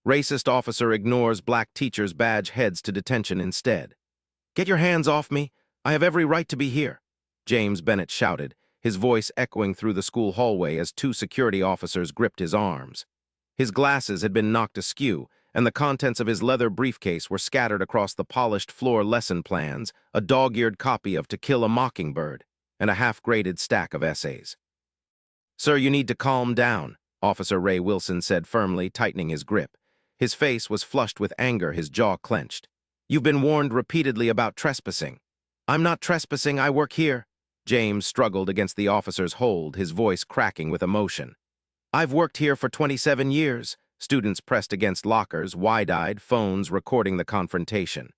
Racist officer ignores black teacher's badge, heads to detention instead. Get your hands off me. I have every right to be here, James Bennett shouted, his voice echoing through the school hallway as two security officers gripped his arms. His glasses had been knocked askew, and the contents of his leather briefcase were scattered across the polished floor lesson plans, a dog-eared copy of To Kill a Mockingbird, and a half-graded stack of essays. "Sir, you need to calm down," Officer Ray Wilson said firmly, tightening his grip. His face was flushed with anger, his jaw clenched. "You've been warned repeatedly about trespassing." "I'm not trespassing, I work here." James struggled against the officer's hold, his voice cracking with emotion. "I've worked here for 27 years. Students pressed against lockers, wide-eyed, phones recording the confrontation.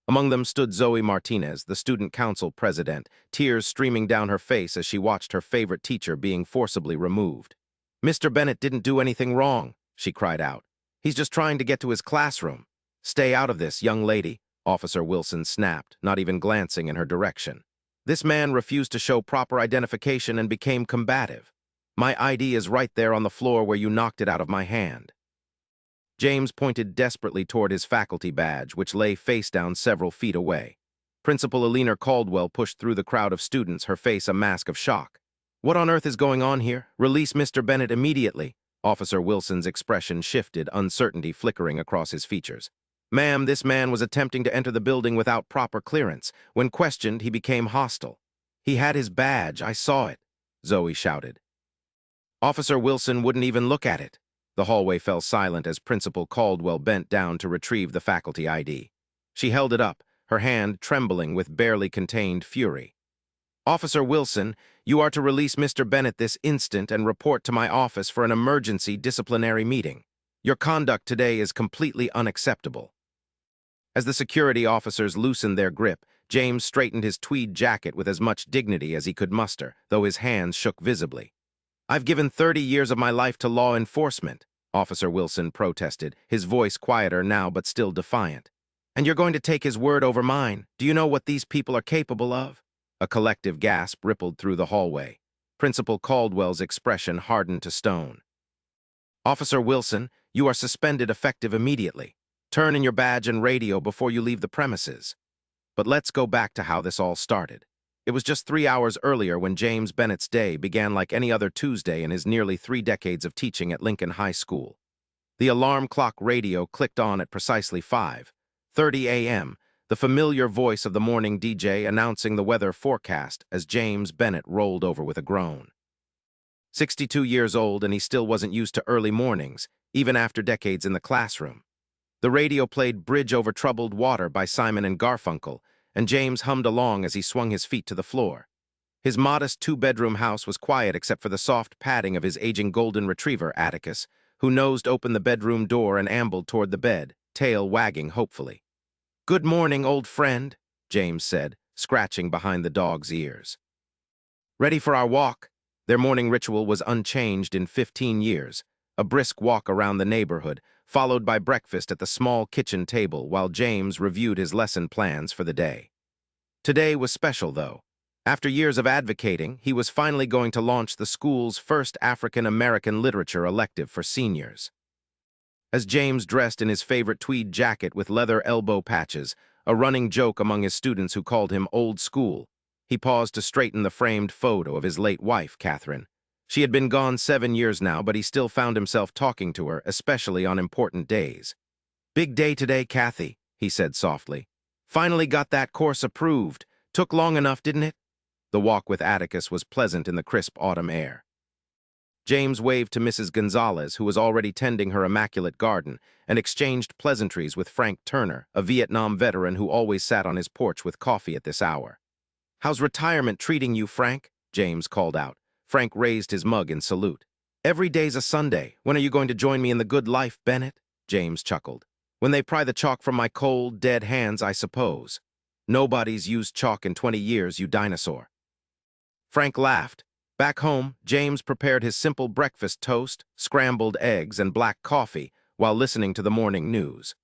Among them stood Zoe Martinez, the student council president, tears streaming down her face as she watched her favorite teacher being forcibly removed. "Mr. Bennett didn't do anything wrong," she cried out. "He's just trying to get to his classroom." "Stay out of this, young lady," Officer Wilson snapped, not even glancing in her direction. "This man refused to show proper identification and became combative. My ID is right there on the floor where you knocked it out of my hand." James pointed desperately toward his faculty badge, which lay face down several feet away. Principal Alina Caldwell pushed through the crowd of students, her face a mask of shock. "What on earth is going on here? Release Mr. Bennett immediately." Officer Wilson's expression shifted, uncertainty flickering across his features. "Ma'am, this man was attempting to enter the building without proper clearance. When questioned, he became hostile. He had his badge, I saw it," Zoe shouted. Officer Wilson wouldn't even look at it. The hallway fell silent as Principal Caldwell bent down to retrieve the faculty ID. She held it up, her hand trembling with barely contained fury. "Officer Wilson, you are to release Mr. Bennett this instant and report to my office for an emergency disciplinary meeting. Your conduct today is completely unacceptable." As the security officers loosened their grip, James straightened his tweed jacket with as much dignity as he could muster, though his hands shook visibly. "I've given 30 years of my life to law enforcement," Officer Wilson protested, his voice quieter now but still defiant. "And you're going to take his word over mine? Do you know what these people are capable of?" A collective gasp rippled through the hallway. Principal Caldwell's expression hardened to stone. "Officer Wilson, you are suspended effective immediately. Turn in your badge and radio before you leave the premises." But let's go back to how this all started. It was just 3 hours earlier when James Bennett's day began like any other Tuesday in his nearly 3 decades of teaching at Lincoln High School. The alarm clock radio clicked on at precisely 5:30 a.m., the familiar voice of the morning DJ announcing the weather forecast as James Bennett rolled over with a groan. 62 years old, and he still wasn't used to early mornings, even after decades in the classroom. The radio played Bridge Over Troubled Water by Simon and Garfunkel, and James hummed along as he swung his feet to the floor. His modest 2-bedroom house was quiet except for the soft padding of his aging golden retriever, Atticus, who nosed open the bedroom door and ambled toward the bed, tail wagging hopefully. "Good morning, old friend," James said, scratching behind the dog's ears. "Ready for our walk?" Their morning ritual was unchanged in 15 years, a brisk walk around the neighborhood, followed by breakfast at the small kitchen table while James reviewed his lesson plans for the day. Today was special, though. After years of advocating, he was finally going to launch the school's first African-American literature elective for seniors. As James dressed in his favorite tweed jacket with leather elbow patches, a running joke among his students who called him old school, he paused to straighten the framed photo of his late wife, Catherine. She had been gone 7 years now, but he still found himself talking to her, especially on important days. "Big day today, Kathy," he said softly. "Finally got that course approved. Took long enough, didn't it?" The walk with Atticus was pleasant in the crisp autumn air. James waved to Mrs. Gonzalez, who was already tending her immaculate garden, and exchanged pleasantries with Frank Turner, a Vietnam veteran who always sat on his porch with coffee at this hour. "How's retirement treating you, Frank?" James called out. Frank raised his mug in salute. "Every day's a Sunday. When are you going to join me in the good life, Bennett?" James chuckled. "When they pry the chalk from my cold, dead hands, I suppose. Nobody's used chalk in 20 years, you dinosaur." Frank laughed. Back home, James prepared his simple breakfast: toast, scrambled eggs, and black coffee while listening to the morning news.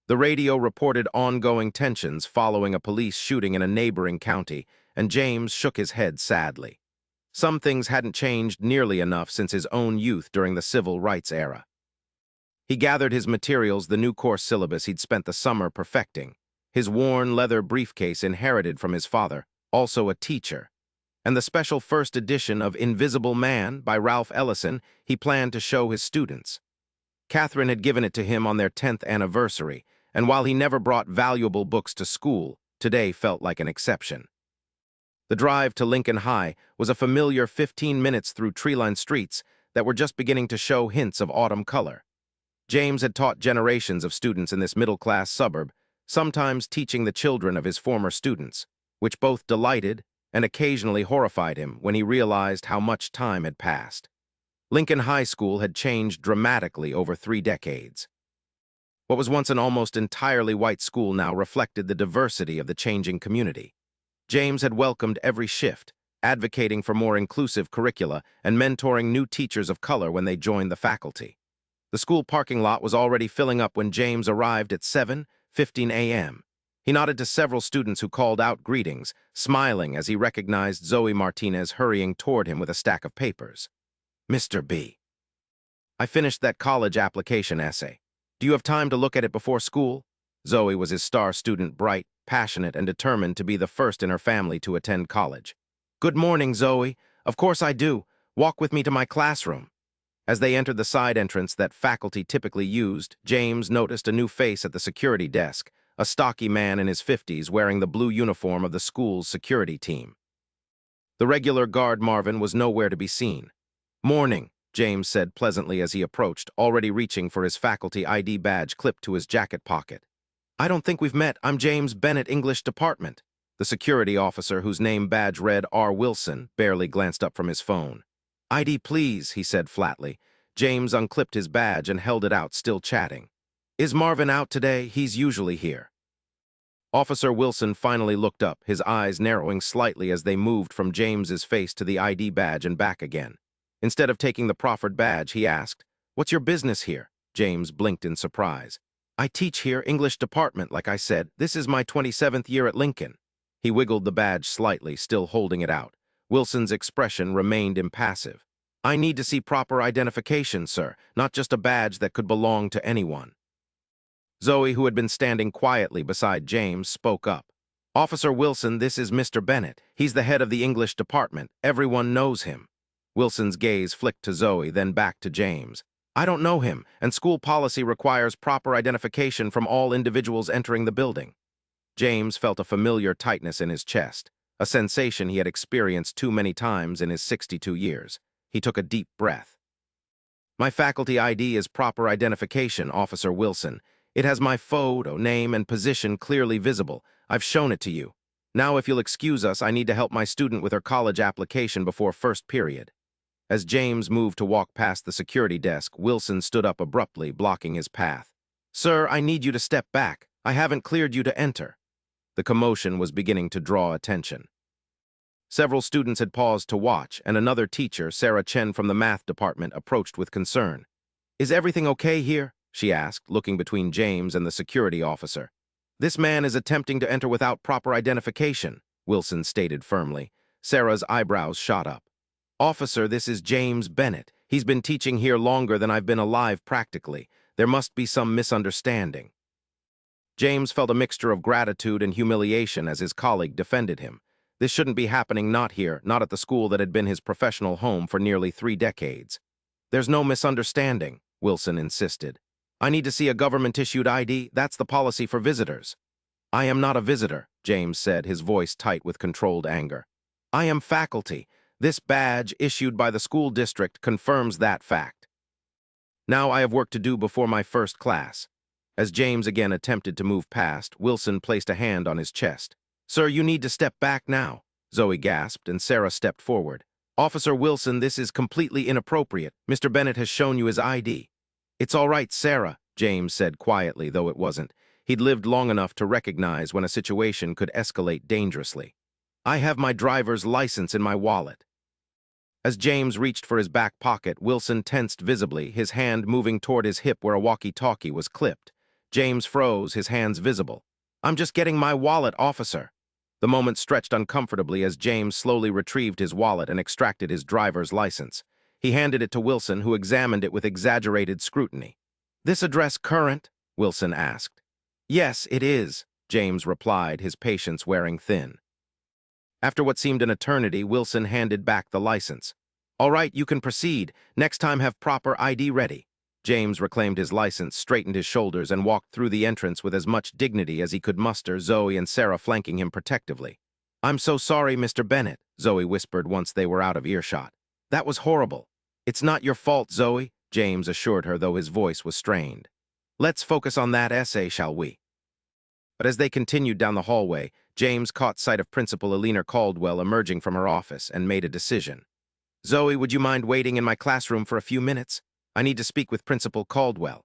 The radio reported ongoing tensions following a police shooting in a neighboring county, and James shook his head sadly. Some things hadn't changed nearly enough since his own youth during the civil rights era. He gathered his materials, the new course syllabus he'd spent the summer perfecting, his worn leather briefcase inherited from his father, also a teacher, and the special first edition of Invisible Man by Ralph Ellison he planned to show his students. Catherine had given it to him on their 10th anniversary, and while he never brought valuable books to school, today felt like an exception. The drive to Lincoln High was a familiar 15 minutes through tree-lined streets that were just beginning to show hints of autumn color. James had taught generations of students in this middle-class suburb, sometimes teaching the children of his former students, which both delighted and occasionally horrified him when he realized how much time had passed. Lincoln High School had changed dramatically over 3 decades. What was once an almost entirely white school now reflected the diversity of the changing community. James had welcomed every shift, advocating for more inclusive curricula and mentoring new teachers of color when they joined the faculty. The school parking lot was already filling up when James arrived at 7:15 a.m. He nodded to several students who called out greetings, smiling as he recognized Zoe Martinez hurrying toward him with a stack of papers. "Mr. B. I finished that college application essay. Do you have time to look at it before school?" Zoe was his star student, bright, passionate, and determined to be the first in her family to attend college. "Good morning, Zoe. Of course I do. Walk with me to my classroom." As they entered the side entrance that faculty typically used, James noticed a new face at the security desk, a stocky man in his 50s wearing the blue uniform of the school's security team. The regular guard Marvin was nowhere to be seen. "Morning," James said pleasantly as he approached, already reaching for his faculty ID badge clipped to his jacket pocket. "I don't think we've met. I'm James Bennett, English Department." The security officer, whose name badge read R. Wilson, barely glanced up from his phone. "ID, please," he said flatly. James unclipped his badge and held it out, still chatting. "Is Marvin out today? He's usually here." Officer Wilson finally looked up, his eyes narrowing slightly as they moved from James's face to the ID badge and back again. Instead of taking the proffered badge, he asked, "What's your business here?" James blinked in surprise. "I teach here, English Department, like I said. This is my 27th year at Lincoln." He wiggled the badge slightly, still holding it out. Wilson's expression remained impassive. "I need to see proper identification, sir, not just a badge that could belong to anyone." Zoe, who had been standing quietly beside James, spoke up. "Officer Wilson, this is Mr. Bennett. He's the head of the English Department. Everyone knows him." Wilson's gaze flicked to Zoe, then back to James. "I don't know him, and school policy requires proper identification from all individuals entering the building." James felt a familiar tightness in his chest, a sensation he had experienced too many times in his 62 years. He took a deep breath. "My faculty ID is proper identification, Officer Wilson. It has my photo, name, and position clearly visible. I've shown it to you. Now, if you'll excuse us, I need to help my student with her college application before first period." As James moved to walk past the security desk, Wilson stood up abruptly, blocking his path. "Sir, I need you to step back. I haven't cleared you to enter." The commotion was beginning to draw attention. Several students had paused to watch, and another teacher, Sarah Chen from the math department, approached with concern. "Is everything okay here?" she asked, looking between James and the security officer. "This man is attempting to enter without proper identification," Wilson stated firmly. Sarah's eyebrows shot up. "Officer, this is James Bennett. He's been teaching here longer than I've been alive practically. There must be some misunderstanding." James felt a mixture of gratitude and humiliation as his colleague defended him. This shouldn't be happening, not here, not at the school that had been his professional home for nearly 3 decades. "There's no misunderstanding," Wilson insisted. "I need to see a government-issued ID. That's the policy for visitors." "I am not a visitor," James said, his voice tight with controlled anger. "I am faculty. This badge, issued by the school district, confirms that fact. Now I have work to do before my first class." As James again attempted to move past, Wilson placed a hand on his chest. "Sir, you need to step back now," Zoe gasped, and Sarah stepped forward. "Officer Wilson, this is completely inappropriate. Mr. Bennett has shown you his ID." "It's all right, Sarah," James said quietly, though it wasn't. He'd lived long enough to recognize when a situation could escalate dangerously. "I have my driver's license in my wallet." As James reached for his back pocket, Wilson tensed visibly, his hand moving toward his hip where a walkie-talkie was clipped. James froze, his hands visible. "I'm just getting my wallet, officer." The moment stretched uncomfortably as James slowly retrieved his wallet and extracted his driver's license. He handed it to Wilson, who examined it with exaggerated scrutiny. This address current? Wilson asked. Yes, it is, James replied, his patience wearing thin. After what seemed an eternity, Wilson handed back the license. All right, you can proceed. Next time have proper ID ready. James reclaimed his license, straightened his shoulders, and walked through the entrance with as much dignity as he could muster, Zoe and Sarah flanking him protectively. I'm so sorry, Mr. Bennett, Zoe whispered once they were out of earshot. That was horrible. It's not your fault, Zoe, James assured her, though his voice was strained. Let's focus on that essay, shall we? But as they continued down the hallway, James caught sight of Principal Alina Caldwell emerging from her office and made a decision. Zoe, would you mind waiting in my classroom for a few minutes? I need to speak with Principal Caldwell.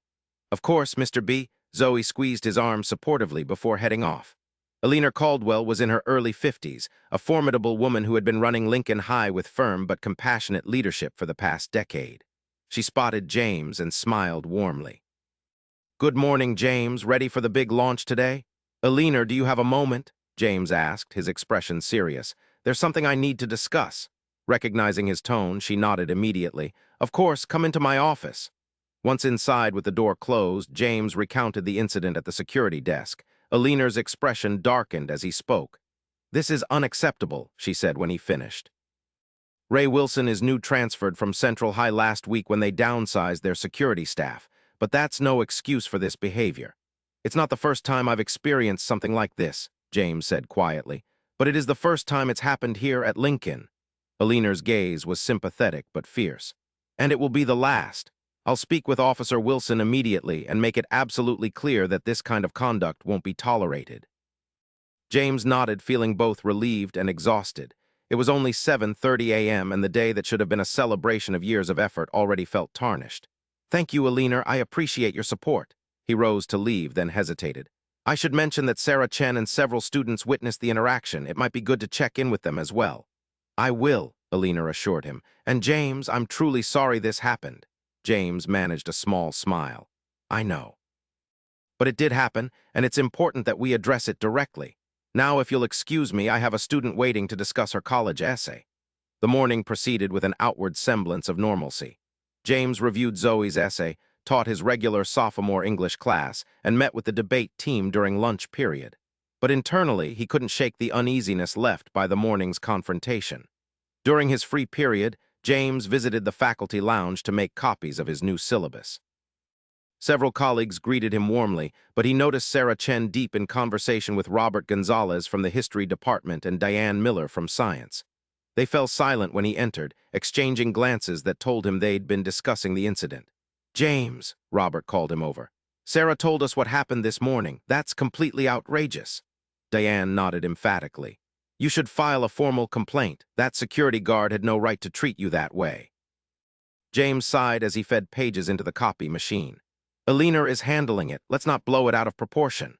Of course, Mr. B. Zoe squeezed his arm supportively before heading off. Alina Caldwell was in her early 50s, a formidable woman who had been running Lincoln High with firm but compassionate leadership for the past decade. She spotted James and smiled warmly. Good morning, James. Ready for the big launch today? Alina, do you have a moment? James asked, his expression serious. There's something I need to discuss. Recognizing his tone, she nodded immediately. Of course, come into my office. Once inside with the door closed, James recounted the incident at the security desk. Alina's expression darkened as he spoke. This is unacceptable, she said when he finished. Ray Wilson is new transferred from Central High last week when they downsized their security staff, but that's no excuse for this behavior. It's not the first time I've experienced something like this, James said quietly, but it is the first time it's happened here at Lincoln. Alina's gaze was sympathetic but fierce. And it will be the last. I'll speak with Officer Wilson immediately and make it absolutely clear that this kind of conduct won't be tolerated. James nodded, feeling both relieved and exhausted. It was only 7:30 a.m. and the day that should have been a celebration of years of effort already felt tarnished. Thank you, Alina. I appreciate your support. He rose to leave, then hesitated. I should mention that Sarah Chen and several students witnessed the interaction. It might be good to check in with them as well. I will, Alina assured him. And James, I'm truly sorry this happened. James managed a small smile. I know. But it did happen, and it's important that we address it directly. Now, if you'll excuse me, I have a student waiting to discuss her college essay. The morning proceeded with an outward semblance of normalcy. James reviewed Zoe's essay, taught his regular sophomore English class, and met with the debate team during lunch period. But internally, he couldn't shake the uneasiness left by the morning's confrontation. During his free period, James visited the faculty lounge to make copies of his new syllabus. Several colleagues greeted him warmly, but he noticed Sarah Chen deep in conversation with Robert Gonzalez from the history department and Diane Miller from science. They fell silent when he entered, exchanging glances that told him they'd been discussing the incident. James, Robert called him over. Sarah told us what happened this morning. That's completely outrageous. Diane nodded emphatically. You should file a formal complaint. That security guard had no right to treat you that way. James sighed as he fed pages into the copy machine. Alina is handling it. Let's not blow it out of proportion.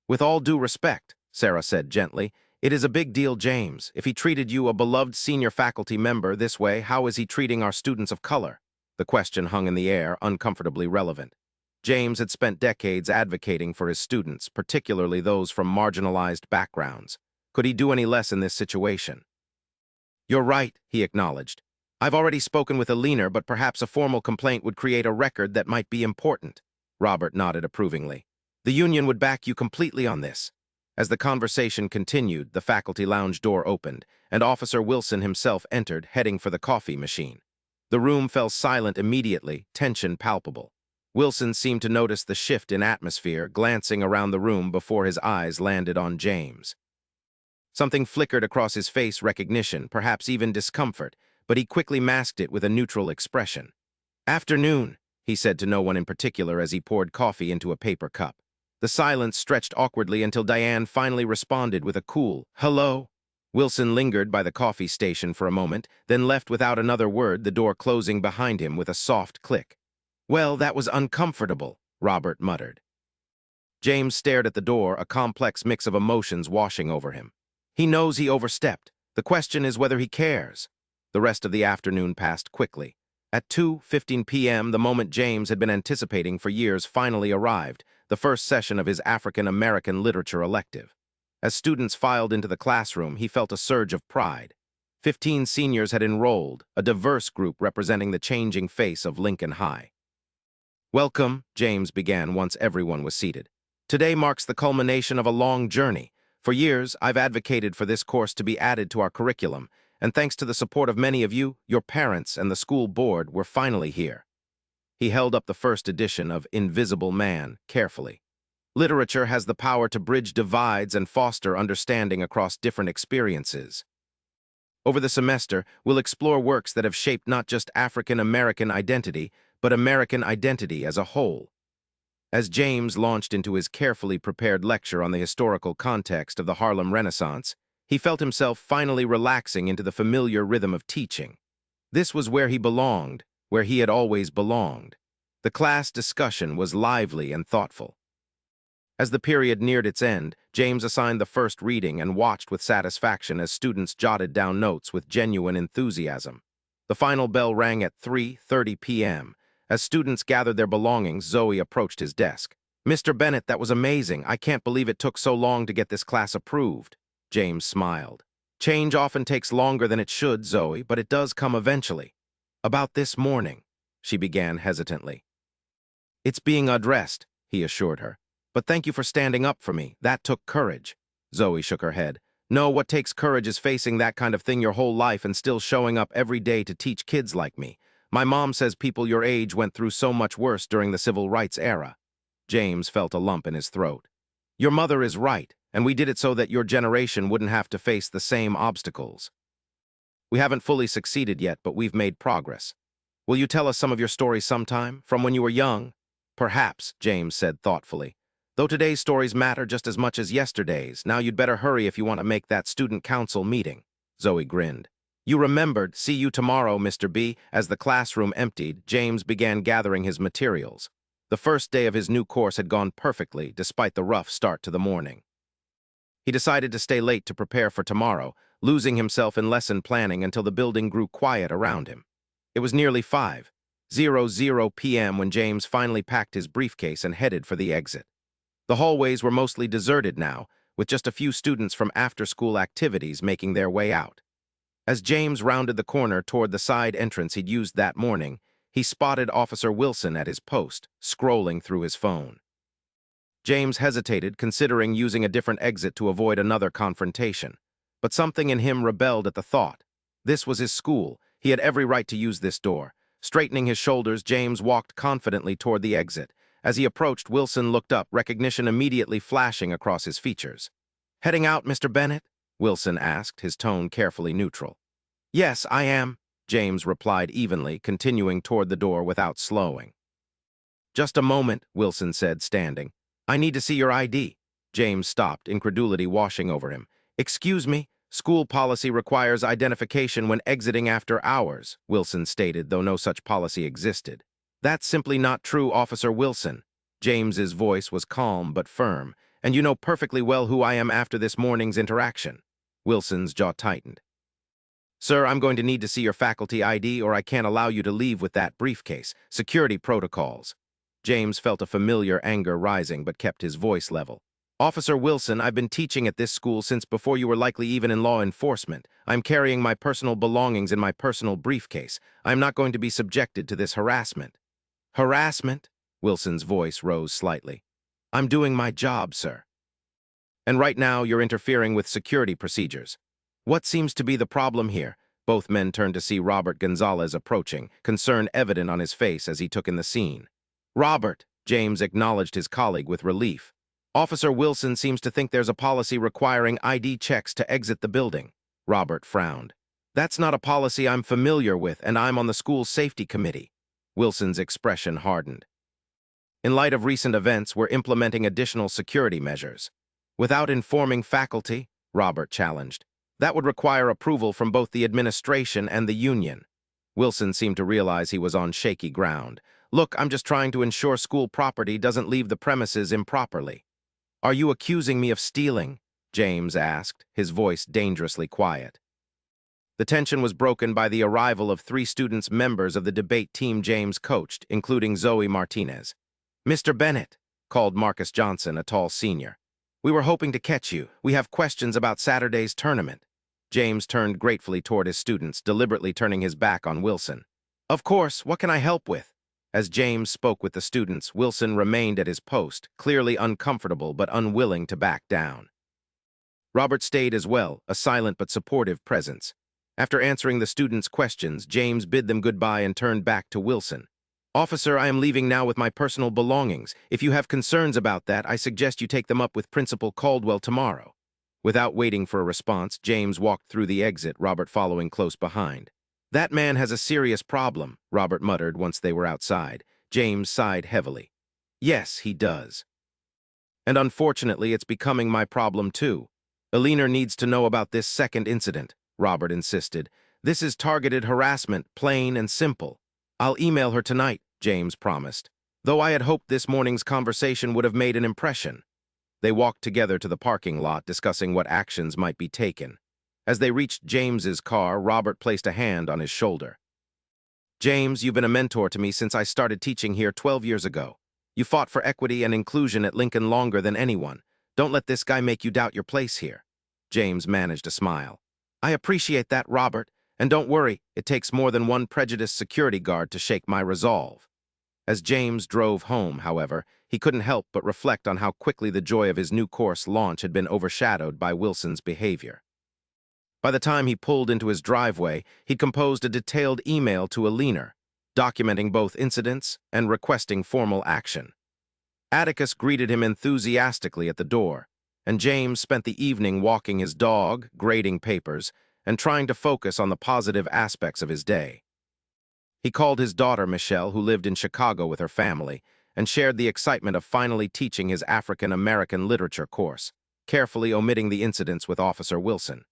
With all due respect, Sarah said gently, it is a big deal, James. If he treated you, a beloved senior faculty member, this way, how is he treating our students of color? The question hung in the air, uncomfortably relevant. James had spent decades advocating for his students, particularly those from marginalized backgrounds. Could he do any less in this situation? You're right, he acknowledged. I've already spoken with Alina, but perhaps a formal complaint would create a record that might be important. Robert nodded approvingly. The union would back you completely on this. As the conversation continued, the faculty lounge door opened, and Officer Wilson himself entered, heading for the coffee machine. The room fell silent immediately, tension palpable. Wilson seemed to notice the shift in atmosphere, glancing around the room before his eyes landed on James. Something flickered across his face, recognition, perhaps even discomfort, but he quickly masked it with a neutral expression. Afternoon, he said to no one in particular as he poured coffee into a paper cup. The silence stretched awkwardly until Diane finally responded with a cool, hello. Wilson lingered by the coffee station for a moment, then left without another word, the door closing behind him with a soft click. Well, that was uncomfortable, Robert muttered. James stared at the door, a complex mix of emotions washing over him. He knows he overstepped. The question is whether he cares. The rest of the afternoon passed quickly. At 2:15 p.m., the moment James had been anticipating for years finally arrived, the first session of his African-American literature elective. As students filed into the classroom, he felt a surge of pride. 15 seniors had enrolled, a diverse group representing the changing face of Lincoln High. Welcome, James began once everyone was seated. Today marks the culmination of a long journey. For years, I've advocated for this course to be added to our curriculum, and thanks to the support of many of you, your parents, and the school board, we're finally here. He held up the first edition of Invisible Man carefully. Literature has the power to bridge divides and foster understanding across different experiences. Over the semester, we'll explore works that have shaped not just African American identity, but American identity as a whole. As James launched into his carefully prepared lecture on the historical context of the Harlem Renaissance, he felt himself finally relaxing into the familiar rhythm of teaching. This was where he belonged, where he had always belonged. The class discussion was lively and thoughtful. As the period neared its end, James assigned the first reading and watched with satisfaction as students jotted down notes with genuine enthusiasm. The final bell rang at 3:30 p.m. As students gathered their belongings, Zoe approached his desk. "Mr. Bennett, that was amazing. I can't believe it took so long to get this class approved." James smiled. "Change often takes longer than it should, Zoe, but it does come eventually." "About this morning," she began hesitantly. "It's being addressed," he assured her. "But thank you for standing up for me. That took courage." Zoe shook her head. "No, what takes courage is facing that kind of thing your whole life and still showing up every day to teach kids like me. My mom says people your age went through so much worse during the civil rights era." James felt a lump in his throat. "Your mother is right, and we did it so that your generation wouldn't have to face the same obstacles. We haven't fully succeeded yet, but we've made progress. Will you tell us some of your stories sometime, from when you were young?" "Perhaps," James said thoughtfully. "Though today's stories matter just as much as yesterday's. Now you'd better hurry if you want to make that student council meeting." Zoe grinned. "You remembered. See you tomorrow, Mr. B." As the classroom emptied, James began gathering his materials. The first day of his new course had gone perfectly, despite the rough start to the morning. He decided to stay late to prepare for tomorrow, losing himself in lesson planning until the building grew quiet around him. It was nearly 5:00 p.m. when James finally packed his briefcase and headed for the exit. The hallways were mostly deserted now, with just a few students from after-school activities making their way out. As James rounded the corner toward the side entrance he'd used that morning, he spotted Officer Wilson at his post, scrolling through his phone. James hesitated, considering using a different exit to avoid another confrontation. But something in him rebelled at the thought. This was his school. He had every right to use this door. Straightening his shoulders, James walked confidently toward the exit. As he approached, Wilson looked up, recognition immediately flashing across his features. "Heading out, Mr. Bennett?" Wilson asked, his tone carefully neutral. "Yes, I am," James replied evenly, continuing toward the door without slowing. "Just a moment," Wilson said, standing. "I need to see your ID." James stopped, incredulity washing over him. "Excuse me? School policy requires identification when exiting after hours," Wilson stated, though no such policy existed. "That's simply not true, Officer Wilson." James's voice was calm but firm. "And you know perfectly well who I am after this morning's interaction." Wilson's jaw tightened. "Sir, I'm going to need to see your faculty ID or I can't allow you to leave with that briefcase. Security protocols." James felt a familiar anger rising but kept his voice level. "Officer Wilson, I've been teaching at this school since before you were likely even in law enforcement. I'm carrying my personal belongings in my personal briefcase. I'm not going to be subjected to this harassment." "Harassment?" Wilson's voice rose slightly. "I'm doing my job, sir. And right now you're interfering with security procedures. What seems to be the problem here?" Both men turned to see Robert Gonzalez approaching, concern evident on his face as he took in the scene. "Robert," James acknowledged his colleague with relief. "Officer Wilson seems to think there's a policy requiring ID checks to exit the building." Robert frowned. "That's not a policy I'm familiar with, and I'm on the school safety committee." Wilson's expression hardened. "In light of recent events, we're implementing additional security measures." "Without informing faculty?" Robert challenged. "That would require approval from both the administration and the union." Wilson seemed to realize he was on shaky ground. "Look, I'm just trying to ensure school property doesn't leave the premises improperly." "Are you accusing me of stealing?" James asked, his voice dangerously quiet. The tension was broken by the arrival of 3 students members of the debate team James coached, including Zoe Martinez. "Mr. Bennett," called Marcus Johnson, a tall senior. "We were hoping to catch you. We have questions about Saturday's tournament." James turned gratefully toward his students, deliberately turning his back on Wilson. "Of course, what can I help with?" As James spoke with the students, Wilson remained at his post, clearly uncomfortable but unwilling to back down. Robert stayed as well, a silent but supportive presence. After answering the students' questions, James bid them goodbye and turned back to Wilson. "Officer, I am leaving now with my personal belongings. If you have concerns about that, I suggest you take them up with Principal Caldwell tomorrow." Without waiting for a response, James walked through the exit, Robert following close behind. "That man has a serious problem," Robert muttered once they were outside. James sighed heavily. "Yes, he does. And unfortunately, it's becoming my problem too. Eleanor needs to know about this second incident," Robert insisted. "This is targeted harassment, plain and simple." "I'll email her tonight," James promised, though I had hoped this morning's conversation would have made an impression. They walked together to the parking lot, discussing what actions might be taken. As they reached James's car, Robert placed a hand on his shoulder. "James, you've been a mentor to me since I started teaching here 12 years ago. You fought for equity and inclusion at Lincoln longer than anyone. Don't let this guy make you doubt your place here." James managed a smile. "I appreciate that, Robert, and don't worry, it takes more than one prejudiced security guard to shake my resolve." As James drove home, however, he couldn't help but reflect on how quickly the joy of his new course launch had been overshadowed by Wilson's behavior. By the time he pulled into his driveway, he'd composed a detailed email to Eleanor, documenting both incidents and requesting formal action. Atticus greeted him enthusiastically at the door, and James spent the evening walking his dog, grading papers, and trying to focus on the positive aspects of his day. He called his daughter, Michelle, who lived in Chicago with her family, and shared the excitement of finally teaching his African-American literature course, carefully omitting the incidents with Officer Wilson.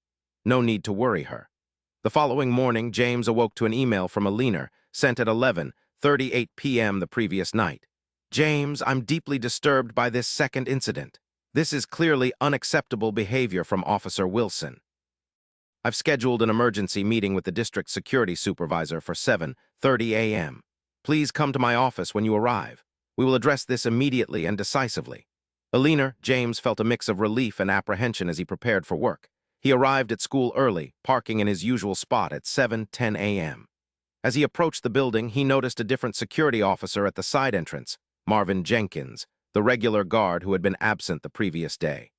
No need to worry her. The following morning, James awoke to an email from Eleanor, sent at 11:38 p.m. the previous night. "James, I'm deeply disturbed by this second incident. This is clearly unacceptable behavior from Officer Wilson. I've scheduled an emergency meeting with the district security supervisor for 7:30 a.m. Please come to my office when you arrive. We will address this immediately and decisively." Eleanor, James felt a mix of relief and apprehension as he prepared for work. He arrived at school early, parking in his usual spot at 7:10 a.m. As he approached the building, he noticed a different security officer at the side entrance, Marvin Jenkins, the regular guard who had been absent the previous day.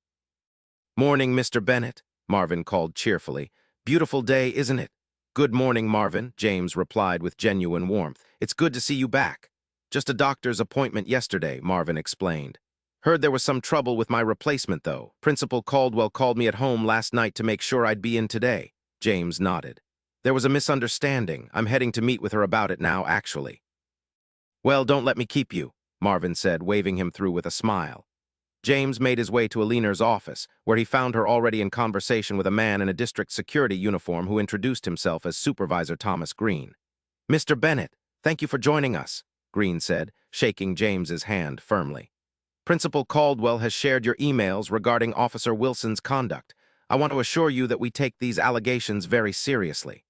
"Morning, Mr. Bennett," Marvin called cheerfully. "Beautiful day, isn't it?" "Good morning, Marvin," James replied with genuine warmth. "It's good to see you back." "Just a doctor's appointment yesterday," Marvin explained. "Heard there was some trouble with my replacement, though. Principal Caldwell called me at home last night to make sure I'd be in today." James nodded. "There was a misunderstanding. I'm heading to meet with her about it now, actually." "Well, don't let me keep you," Marvin said, waving him through with a smile. James made his way to Eleanor's office, where he found her already in conversation with a man in a district security uniform who introduced himself as Supervisor Thomas Green. "Mr. Bennett, thank you for joining us," Green said, shaking James's hand firmly. "Principal Caldwell has shared your emails regarding Officer Wilson's conduct. I want to assure you that we take these allegations very seriously."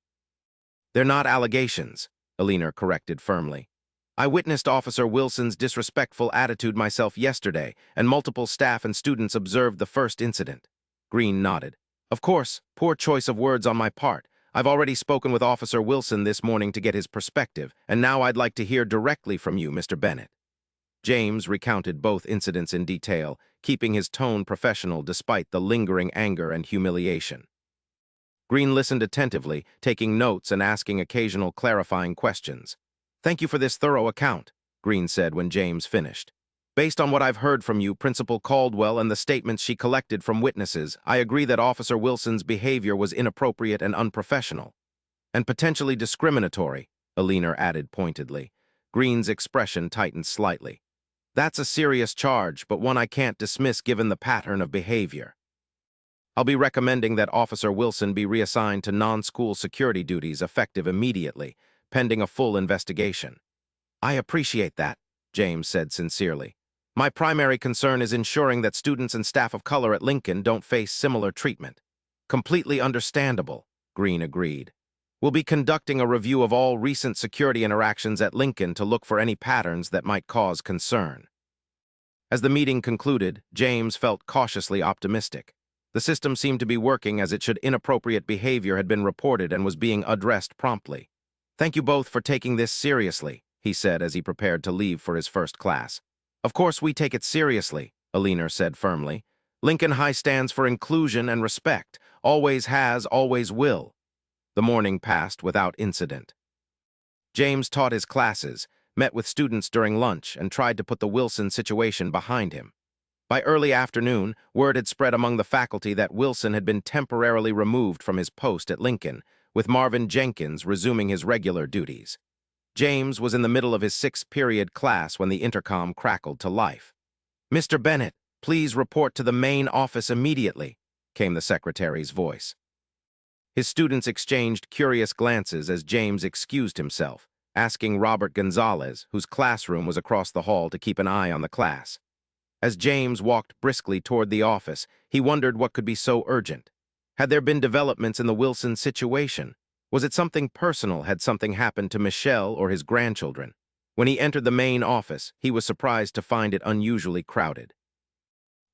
"They're not allegations," Eleanor corrected firmly. "I witnessed Officer Wilson's disrespectful attitude myself yesterday, and multiple staff and students observed the first incident." Green nodded. "Of course, poor choice of words on my part. I've already spoken with Officer Wilson this morning to get his perspective, and now I'd like to hear directly from you, Mr. Bennett." James recounted both incidents in detail, keeping his tone professional despite the lingering anger and humiliation. Green listened attentively, taking notes and asking occasional clarifying questions. "Thank you for this thorough account," Green said when James finished. "Based on what I've heard from you, Principal Caldwell, and the statements she collected from witnesses, I agree that Officer Wilson's behavior was inappropriate and unprofessional. And potentially discriminatory," Eleanor added pointedly. Green's expression tightened slightly. "That's a serious charge, but one I can't dismiss given the pattern of behavior. I'll be recommending that Officer Wilson be reassigned to non-school security duties effective immediately, pending a full investigation." "I appreciate that," James said sincerely. "My primary concern is ensuring that students and staff of color at Lincoln don't face similar treatment." "Completely understandable," Green agreed. "We'll be conducting a review of all recent security interactions at Lincoln to look for any patterns that might cause concern." As the meeting concluded, James felt cautiously optimistic. The system seemed to be working as it should. Inappropriate behavior had been reported and was being addressed promptly. "Thank you both for taking this seriously," he said as he prepared to leave for his first class. Of course we take it seriously, Alina said firmly. Lincoln High stands for inclusion and respect. Always has, always will. The morning passed without incident. James taught his classes, met with students during lunch, and tried to put the Wilson situation behind him. By early afternoon, word had spread among the faculty that Wilson had been temporarily removed from his post at Lincoln, with Marvin Jenkins resuming his regular duties. James was in the middle of his sixth-period class when the intercom crackled to life. "Mr. Bennett, please report to the main office immediately," came the secretary's voice. His students exchanged curious glances as James excused himself, asking Robert Gonzalez, whose classroom was across the hall, to keep an eye on the class. As James walked briskly toward the office, he wondered what could be so urgent. Had there been developments in the Wilson situation? Was it something personal? Had something happened to Michelle or his grandchildren? When he entered the main office, he was surprised to find it unusually crowded.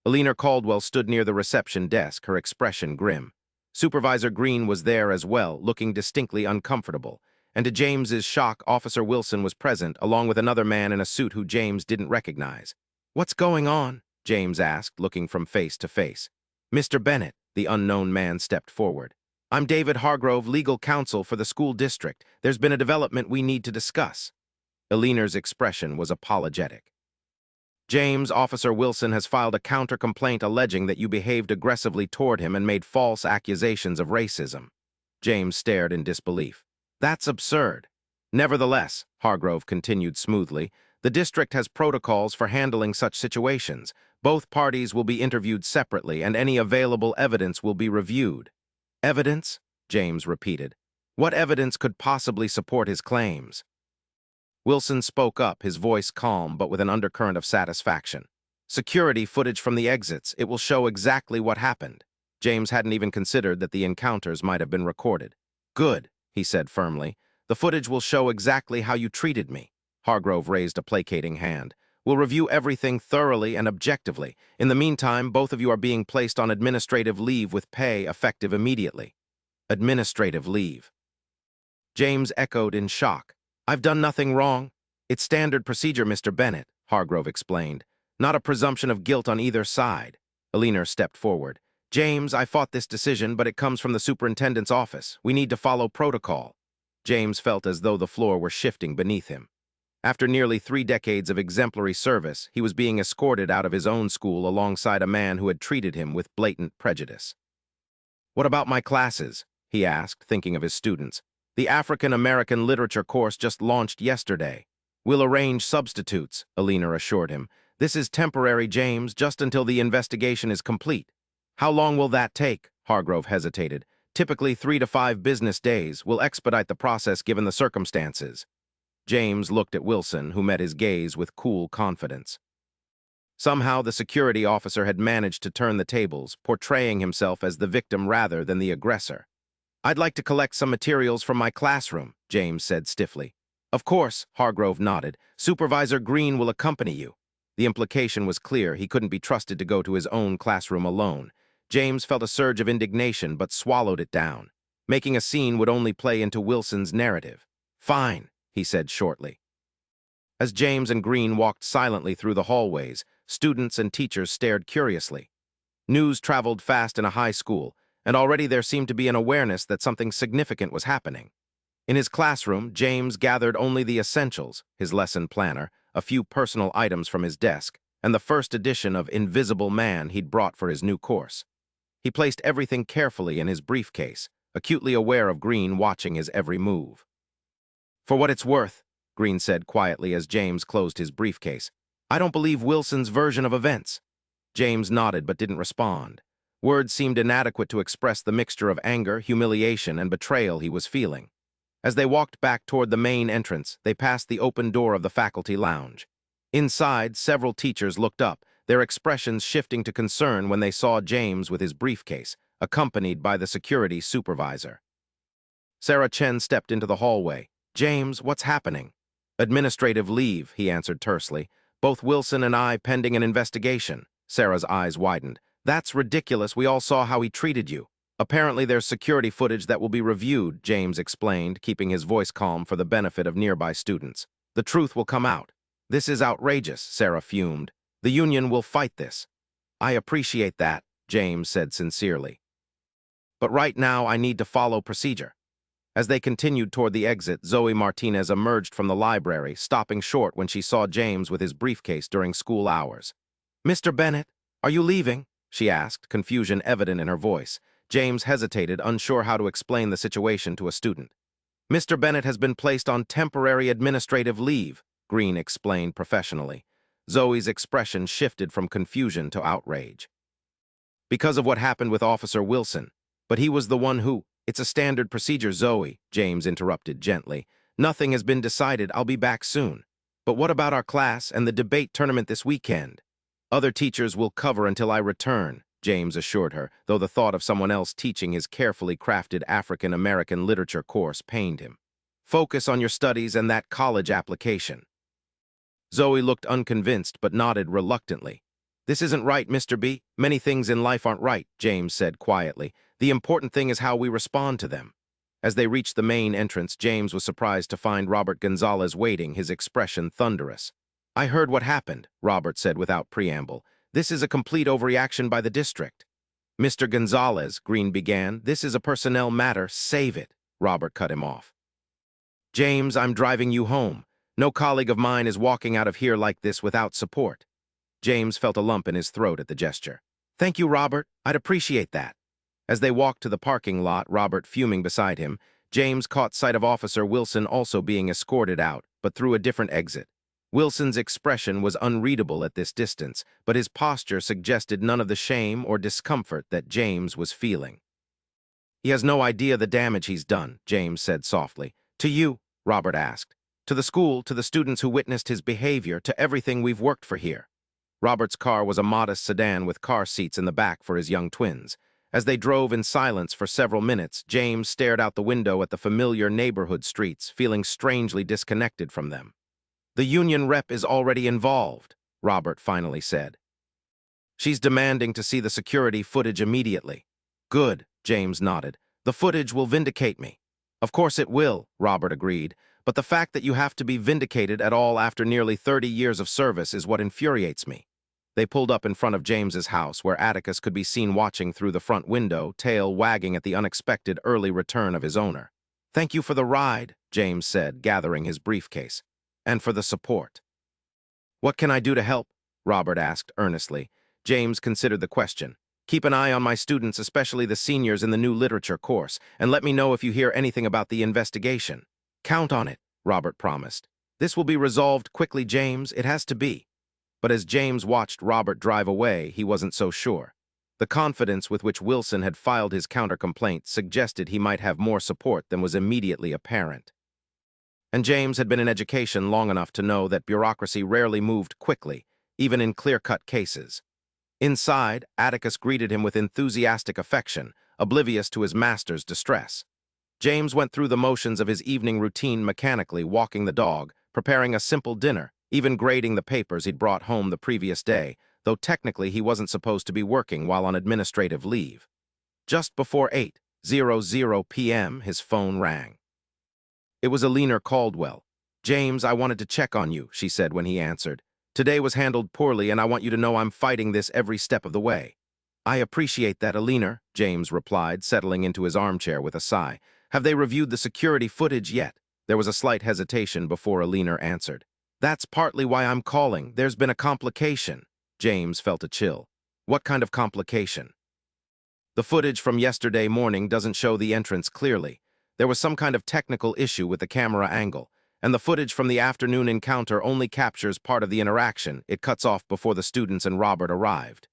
Alina Caldwell stood near the reception desk, her expression grim. Supervisor Green was there as well, looking distinctly uncomfortable, and to James's shock, Officer Wilson was present, along with another man in a suit who James didn't recognize. "What's going on?" James asked, looking from face to face. "Mr. Bennett," the unknown man stepped forward. "I'm David Hargrove, legal counsel for the school district. There's been a development we need to discuss." Alina's expression was apologetic. "James, Officer Wilson has filed a counter-complaint alleging that you behaved aggressively toward him and made false accusations of racism." James stared in disbelief. "That's absurd." "Nevertheless," Hargrove continued smoothly, "the district has protocols for handling such situations. Both parties will be interviewed separately, and any available evidence will be reviewed." "Evidence?" James repeated. "What evidence could possibly support his claims?" Wilson spoke up, his voice calm but with an undercurrent of satisfaction. "Security footage from the exits. It will show exactly what happened." James hadn't even considered that the encounters might have been recorded. "Good," he said firmly. "The footage will show exactly how you treated me." Hargrove raised a placating hand. "We'll review everything thoroughly and objectively. In the meantime, both of you are being placed on administrative leave with pay effective immediately." "Administrative leave?" James echoed in shock. "I've done nothing wrong." "It's standard procedure, Mr. Bennett," Hargrove explained. "Not a presumption of guilt on either side." Alina stepped forward. "James, I fought this decision, but it comes from the superintendent's office. We need to follow protocol." James felt as though the floor were shifting beneath him. After nearly 3 decades of exemplary service, he was being escorted out of his own school alongside a man who had treated him with blatant prejudice. "What about my classes?" he asked, thinking of his students. "The African American Literature course just launched yesterday." "We'll arrange substitutes," Alina assured him. "This is temporary, James, just until the investigation is complete." "How long will that take?" Hargrove hesitated. "Typically 3 to 5 business days. We'll expedite the process given the circumstances." James looked at Wilson, who met his gaze with cool confidence. Somehow the security officer had managed to turn the tables, portraying himself as the victim rather than the aggressor. "I'd like to collect some materials from my classroom," James said stiffly. "Of course," Hargrove nodded. "Supervisor Green will accompany you." The implication was clear. He couldn't be trusted to go to his own classroom alone. James felt a surge of indignation but swallowed it down. Making a scene would only play into Wilson's narrative. "Fine," he said shortly. As James and Green walked silently through the hallways, students and teachers stared curiously. News traveled fast in a high school, and already there seemed to be an awareness that something significant was happening. In his classroom, James gathered only the essentials, his lesson planner, a few personal items from his desk, and the first edition of Invisible Man he'd brought for his new course. He placed everything carefully in his briefcase, acutely aware of Green watching his every move. "For what it's worth," Green said quietly as James closed his briefcase, "I don't believe Wilson's version of events." James nodded but didn't respond. Words seemed inadequate to express the mixture of anger, humiliation, and betrayal he was feeling. As they walked back toward the main entrance, they passed the open door of the faculty lounge. Inside, several teachers looked up, their expressions shifting to concern when they saw James with his briefcase, accompanied by the security supervisor. Sarah Chen stepped into the hallway. "James, what's happening?" "Administrative leave," he answered tersely. "Both Wilson and I pending an investigation." Sarah's eyes widened. "That's ridiculous. We all saw how he treated you." "Apparently there's security footage that will be reviewed," James explained, keeping his voice calm for the benefit of nearby students. The truth will come out. This is outrageous, Sarah fumed. The union will fight this. I appreciate that, James said sincerely. But right now I need to follow procedure. As they continued toward the exit, Zoe Martinez emerged from the library, stopping short when she saw James with his briefcase during school hours. Mr. Bennett, are you leaving? She asked, confusion evident in her voice. James hesitated, unsure how to explain the situation to a student. Mr. Bennett has been placed on temporary administrative leave, Green explained professionally. Zoe's expression shifted from confusion to outrage. Because of what happened with Officer Wilson. But he was the one who— It's a standard procedure, Zoe, James interrupted gently. Nothing has been decided. I'll be back soon. But what about our class and the debate tournament this weekend? Other teachers will cover until I return, James assured her, though the thought of someone else teaching his carefully crafted African-American literature course pained him. Focus on your studies and that college application. Zoe looked unconvinced but nodded reluctantly. This isn't right, Mr. B. Many things in life aren't right, James said quietly. The important thing is how we respond to them. As they reached the main entrance, James was surprised to find Robert Gonzalez waiting, his expression thunderous. I heard what happened, Robert said without preamble. This is a complete overreaction by the district. Mr. Gonzalez, Green began, this is a personnel matter. Save it, Robert cut him off. James, I'm driving you home. No colleague of mine is walking out of here like this without support. James felt a lump in his throat at the gesture. Thank you, Robert. I'd appreciate that. As they walked to the parking lot, Robert fuming beside him, James caught sight of Officer Wilson also being escorted out, but through a different exit. Wilson's expression was unreadable at this distance, but his posture suggested none of the shame or discomfort that James was feeling. He has no idea the damage he's done, James said softly. To you, Robert asked. To the school, to the students who witnessed his behavior, to everything we've worked for here. Robert's car was a modest sedan with car seats in the back for his young twins. As they drove in silence for several minutes, James stared out the window at the familiar neighborhood streets, feeling strangely disconnected from them. The union rep is already involved, Robert finally said. She's demanding to see the security footage immediately. Good, James nodded. The footage will vindicate me. Of course it will, Robert agreed, but the fact that you have to be vindicated at all after nearly 30 years of service is what infuriates me. They pulled up in front of James's house, where Atticus could be seen watching through the front window, tail wagging at the unexpected early return of his owner. Thank you for the ride, James said, gathering his briefcase. And for the support. What can I do to help? Robert asked earnestly. James considered the question. Keep an eye on my students, especially the seniors in the new literature course, and let me know if you hear anything about the investigation. Count on it, Robert promised. This will be resolved quickly, James. It has to be. But as James watched Robert drive away, he wasn't so sure. The confidence with which Wilson had filed his counter-complaint suggested he might have more support than was immediately apparent. And James had been in education long enough to know that bureaucracy rarely moved quickly, even in clear-cut cases. Inside, Atticus greeted him with enthusiastic affection, oblivious to his master's distress. James went through the motions of his evening routine mechanically, walking the dog, preparing a simple dinner, even grading the papers he'd brought home the previous day, though technically he wasn't supposed to be working while on administrative leave. Just before 8:00 p.m., his phone rang. It was Alina Caldwell. James, I wanted to check on you, she said when he answered. Today was handled poorly, and I want you to know I'm fighting this every step of the way. I appreciate that, Alina, James replied, settling into his armchair with a sigh. Have they reviewed the security footage yet? There was a slight hesitation before Alina answered. That's partly why I'm calling. There's been a complication. James felt a chill. What kind of complication? The footage from yesterday morning doesn't show the entrance clearly. There was some kind of technical issue with the camera angle, and the footage from the afternoon encounter only captures part of the interaction. It cuts off before the students and Robert arrived.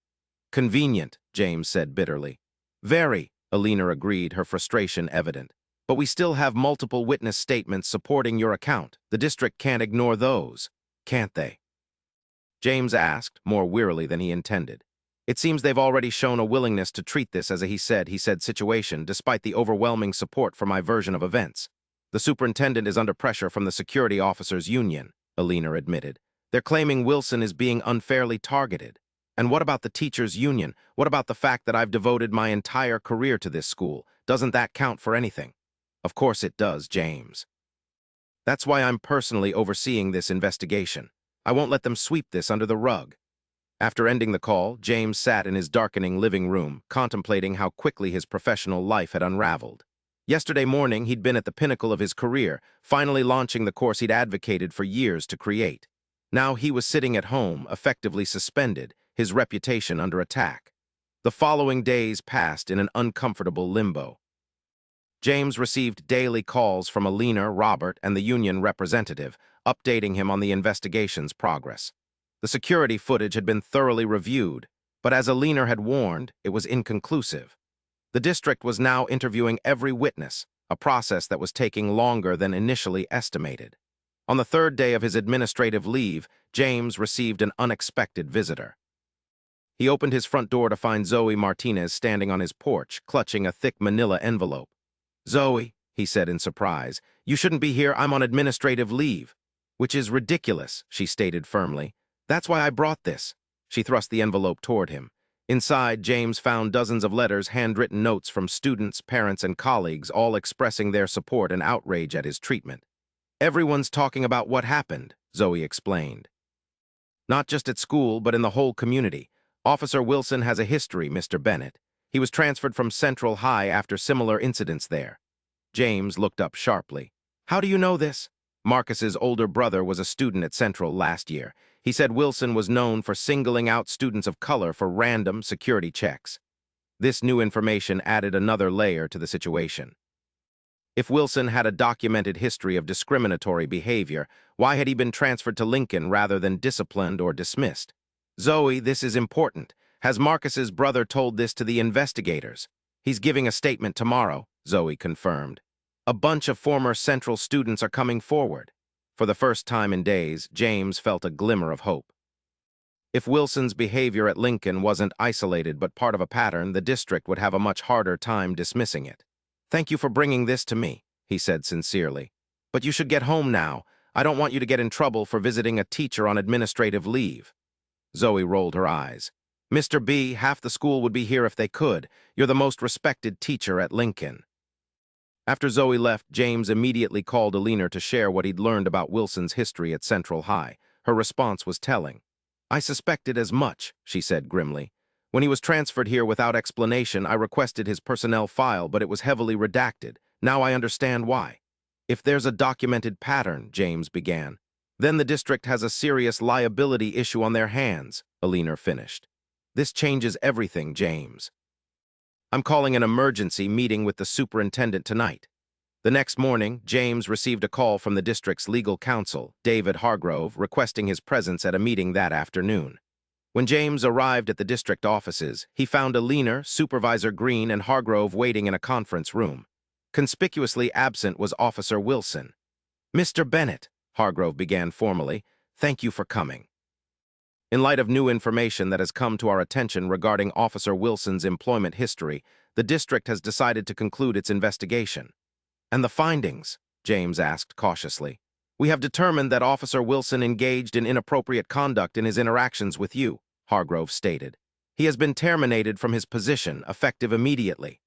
Convenient, James said bitterly. Very, Alina agreed, her frustration evident. But we still have multiple witness statements supporting your account. The district can't ignore those, can't they? James asked, more wearily than he intended. It seems they've already shown a willingness to treat this as a he said situation, despite the overwhelming support for my version of events. The superintendent is under pressure from the security officers' union, Alina admitted. They're claiming Wilson is being unfairly targeted. And what about the teachers' union? What about the fact that I've devoted my entire career to this school? Doesn't that count for anything? Of course it does, James. That's why I'm personally overseeing this investigation. I won't let them sweep this under the rug. After ending the call, James sat in his darkening living room, contemplating how quickly his professional life had unraveled. Yesterday morning, he'd been at the pinnacle of his career, finally launching the course he'd advocated for years to create. Now he was sitting at home, effectively suspended, his reputation under attack. The following days passed in an uncomfortable limbo. James received daily calls from Alina, Robert, and the union representative, updating him on the investigation's progress. The security footage had been thoroughly reviewed, but as Alina had warned, it was inconclusive. The district was now interviewing every witness, a process that was taking longer than initially estimated. On the third day of his administrative leave, James received an unexpected visitor. He opened his front door to find Zoe Martinez standing on his porch, clutching a thick manila envelope. "Zoe," he said in surprise, "you shouldn't be here. I'm on administrative leave." "Which is ridiculous," she stated firmly. "That's why I brought this." She thrust the envelope toward him. Inside, James found dozens of letters, handwritten notes from students, parents, and colleagues, all expressing their support and outrage at his treatment. "Everyone's talking about what happened," Zoe explained. "Not just at school, but in the whole community. Officer Wilson has a history, Mr. Bennett. He was transferred from Central High after similar incidents there." James looked up sharply. "How do you know this?" Marcus's older brother was a student at Central last year. He said Wilson was known for singling out students of color for random security checks. This new information added another layer to the situation. If Wilson had a documented history of discriminatory behavior, why had he been transferred to Lincoln rather than disciplined or dismissed? "Zoe, this is important. Has Marcus's brother told this to the investigators?" "He's giving a statement tomorrow," Zoe confirmed. "A bunch of former Central students are coming forward." For the first time in days, James felt a glimmer of hope. If Wilson's behavior at Lincoln wasn't isolated but part of a pattern, the district would have a much harder time dismissing it. "Thank you for bringing this to me," he said sincerely. "But you should get home now. I don't want you to get in trouble for visiting a teacher on administrative leave." Zoe rolled her eyes. "Mr. B, half the school would be here if they could. You're the most respected teacher at Lincoln." After Zoe left, James immediately called Alina to share what he'd learned about Wilson's history at Central High. Her response was telling. "I suspected as much," she said grimly. "When he was transferred here without explanation, I requested his personnel file, but it was heavily redacted. Now I understand why." "If there's a documented pattern," James began, "then the district has a serious liability issue on their hands," Alina finished. "This changes everything, James. I'm calling an emergency meeting with the superintendent tonight." The next morning, James received a call from the district's legal counsel, David Hargrove, requesting his presence at a meeting that afternoon. When James arrived at the district offices, he found Alina, Supervisor Green, and Hargrove waiting in a conference room. Conspicuously absent was Officer Wilson. "Mr. Bennett," Hargrove began formally, "thank you for coming. In light of new information that has come to our attention regarding Officer Wilson's employment history, the district has decided to conclude its investigation." "And the findings?" James asked cautiously. "We have determined that Officer Wilson engaged in inappropriate conduct in his interactions with you," Hargrove stated. "He has been terminated from his position, effective immediately."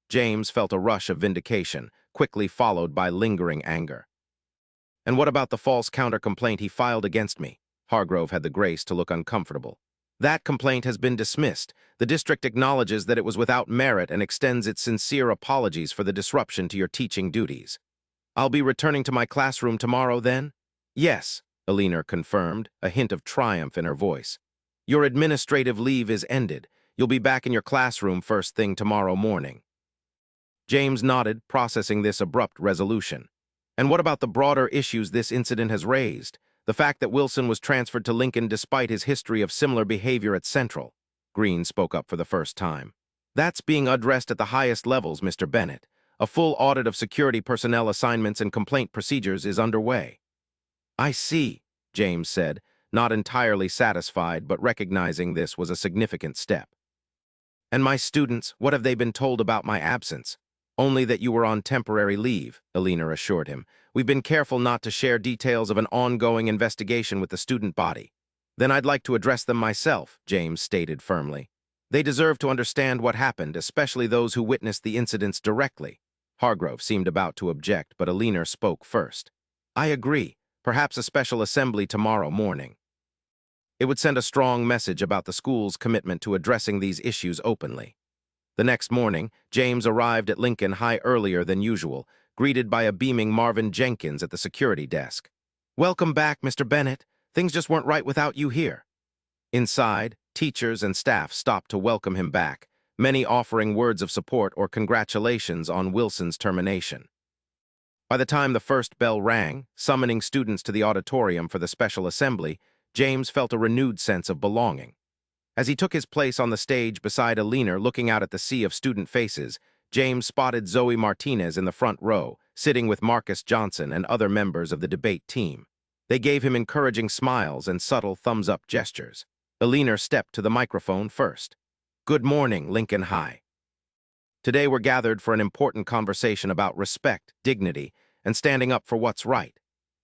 James felt a rush of vindication, quickly followed by lingering anger. "And what about the false counter-complaint he filed against me?" Hargrove had the grace to look uncomfortable. "That complaint has been dismissed. The district acknowledges that it was without merit and extends its sincere apologies for the disruption to your teaching duties." "I'll be returning to my classroom tomorrow then?" "Yes," Alina confirmed, a hint of triumph in her voice. "Your administrative leave is ended. You'll be back in your classroom first thing tomorrow morning." James nodded, processing this abrupt resolution. "And what about the broader issues this incident has raised? The fact that Wilson was transferred to Lincoln despite his history of similar behavior at Central." Green spoke up for the first time. "That's being addressed at the highest levels, Mr. Bennett. A full audit of security personnel assignments and complaint procedures is underway." "I see," James said, not entirely satisfied but recognizing this was a significant step. "And my students, what have they been told about my absence?" "Only that you were on temporary leave," Alina assured him. "We've been careful not to share details of an ongoing investigation with the student body." "Then I'd like to address them myself," James stated firmly. "They deserve to understand what happened, especially those who witnessed the incidents directly." Hargrove seemed about to object, but Alina spoke first. I agree. Perhaps a special assembly tomorrow morning. It would send a strong message about the school's commitment to addressing these issues openly. The next morning, James arrived at Lincoln High earlier than usual, greeted by a beaming Marvin Jenkins at the security desk. "Welcome back, Mr. Bennett. Things just weren't right without you here." Inside, teachers and staff stopped to welcome him back, many offering words of support or congratulations on Wilson's termination. By the time the first bell rang, summoning students to the auditorium for the special assembly, James felt a renewed sense of belonging. As he took his place on the stage beside a leaner looking out at the sea of student faces, James spotted Zoe Martinez in the front row, sitting with Marcus Johnson and other members of the debate team. They gave him encouraging smiles and subtle thumbs-up gestures. Leaner stepped to the microphone first. "Good morning, Lincoln High. Today we're gathered for an important conversation about respect, dignity, and standing up for what's right.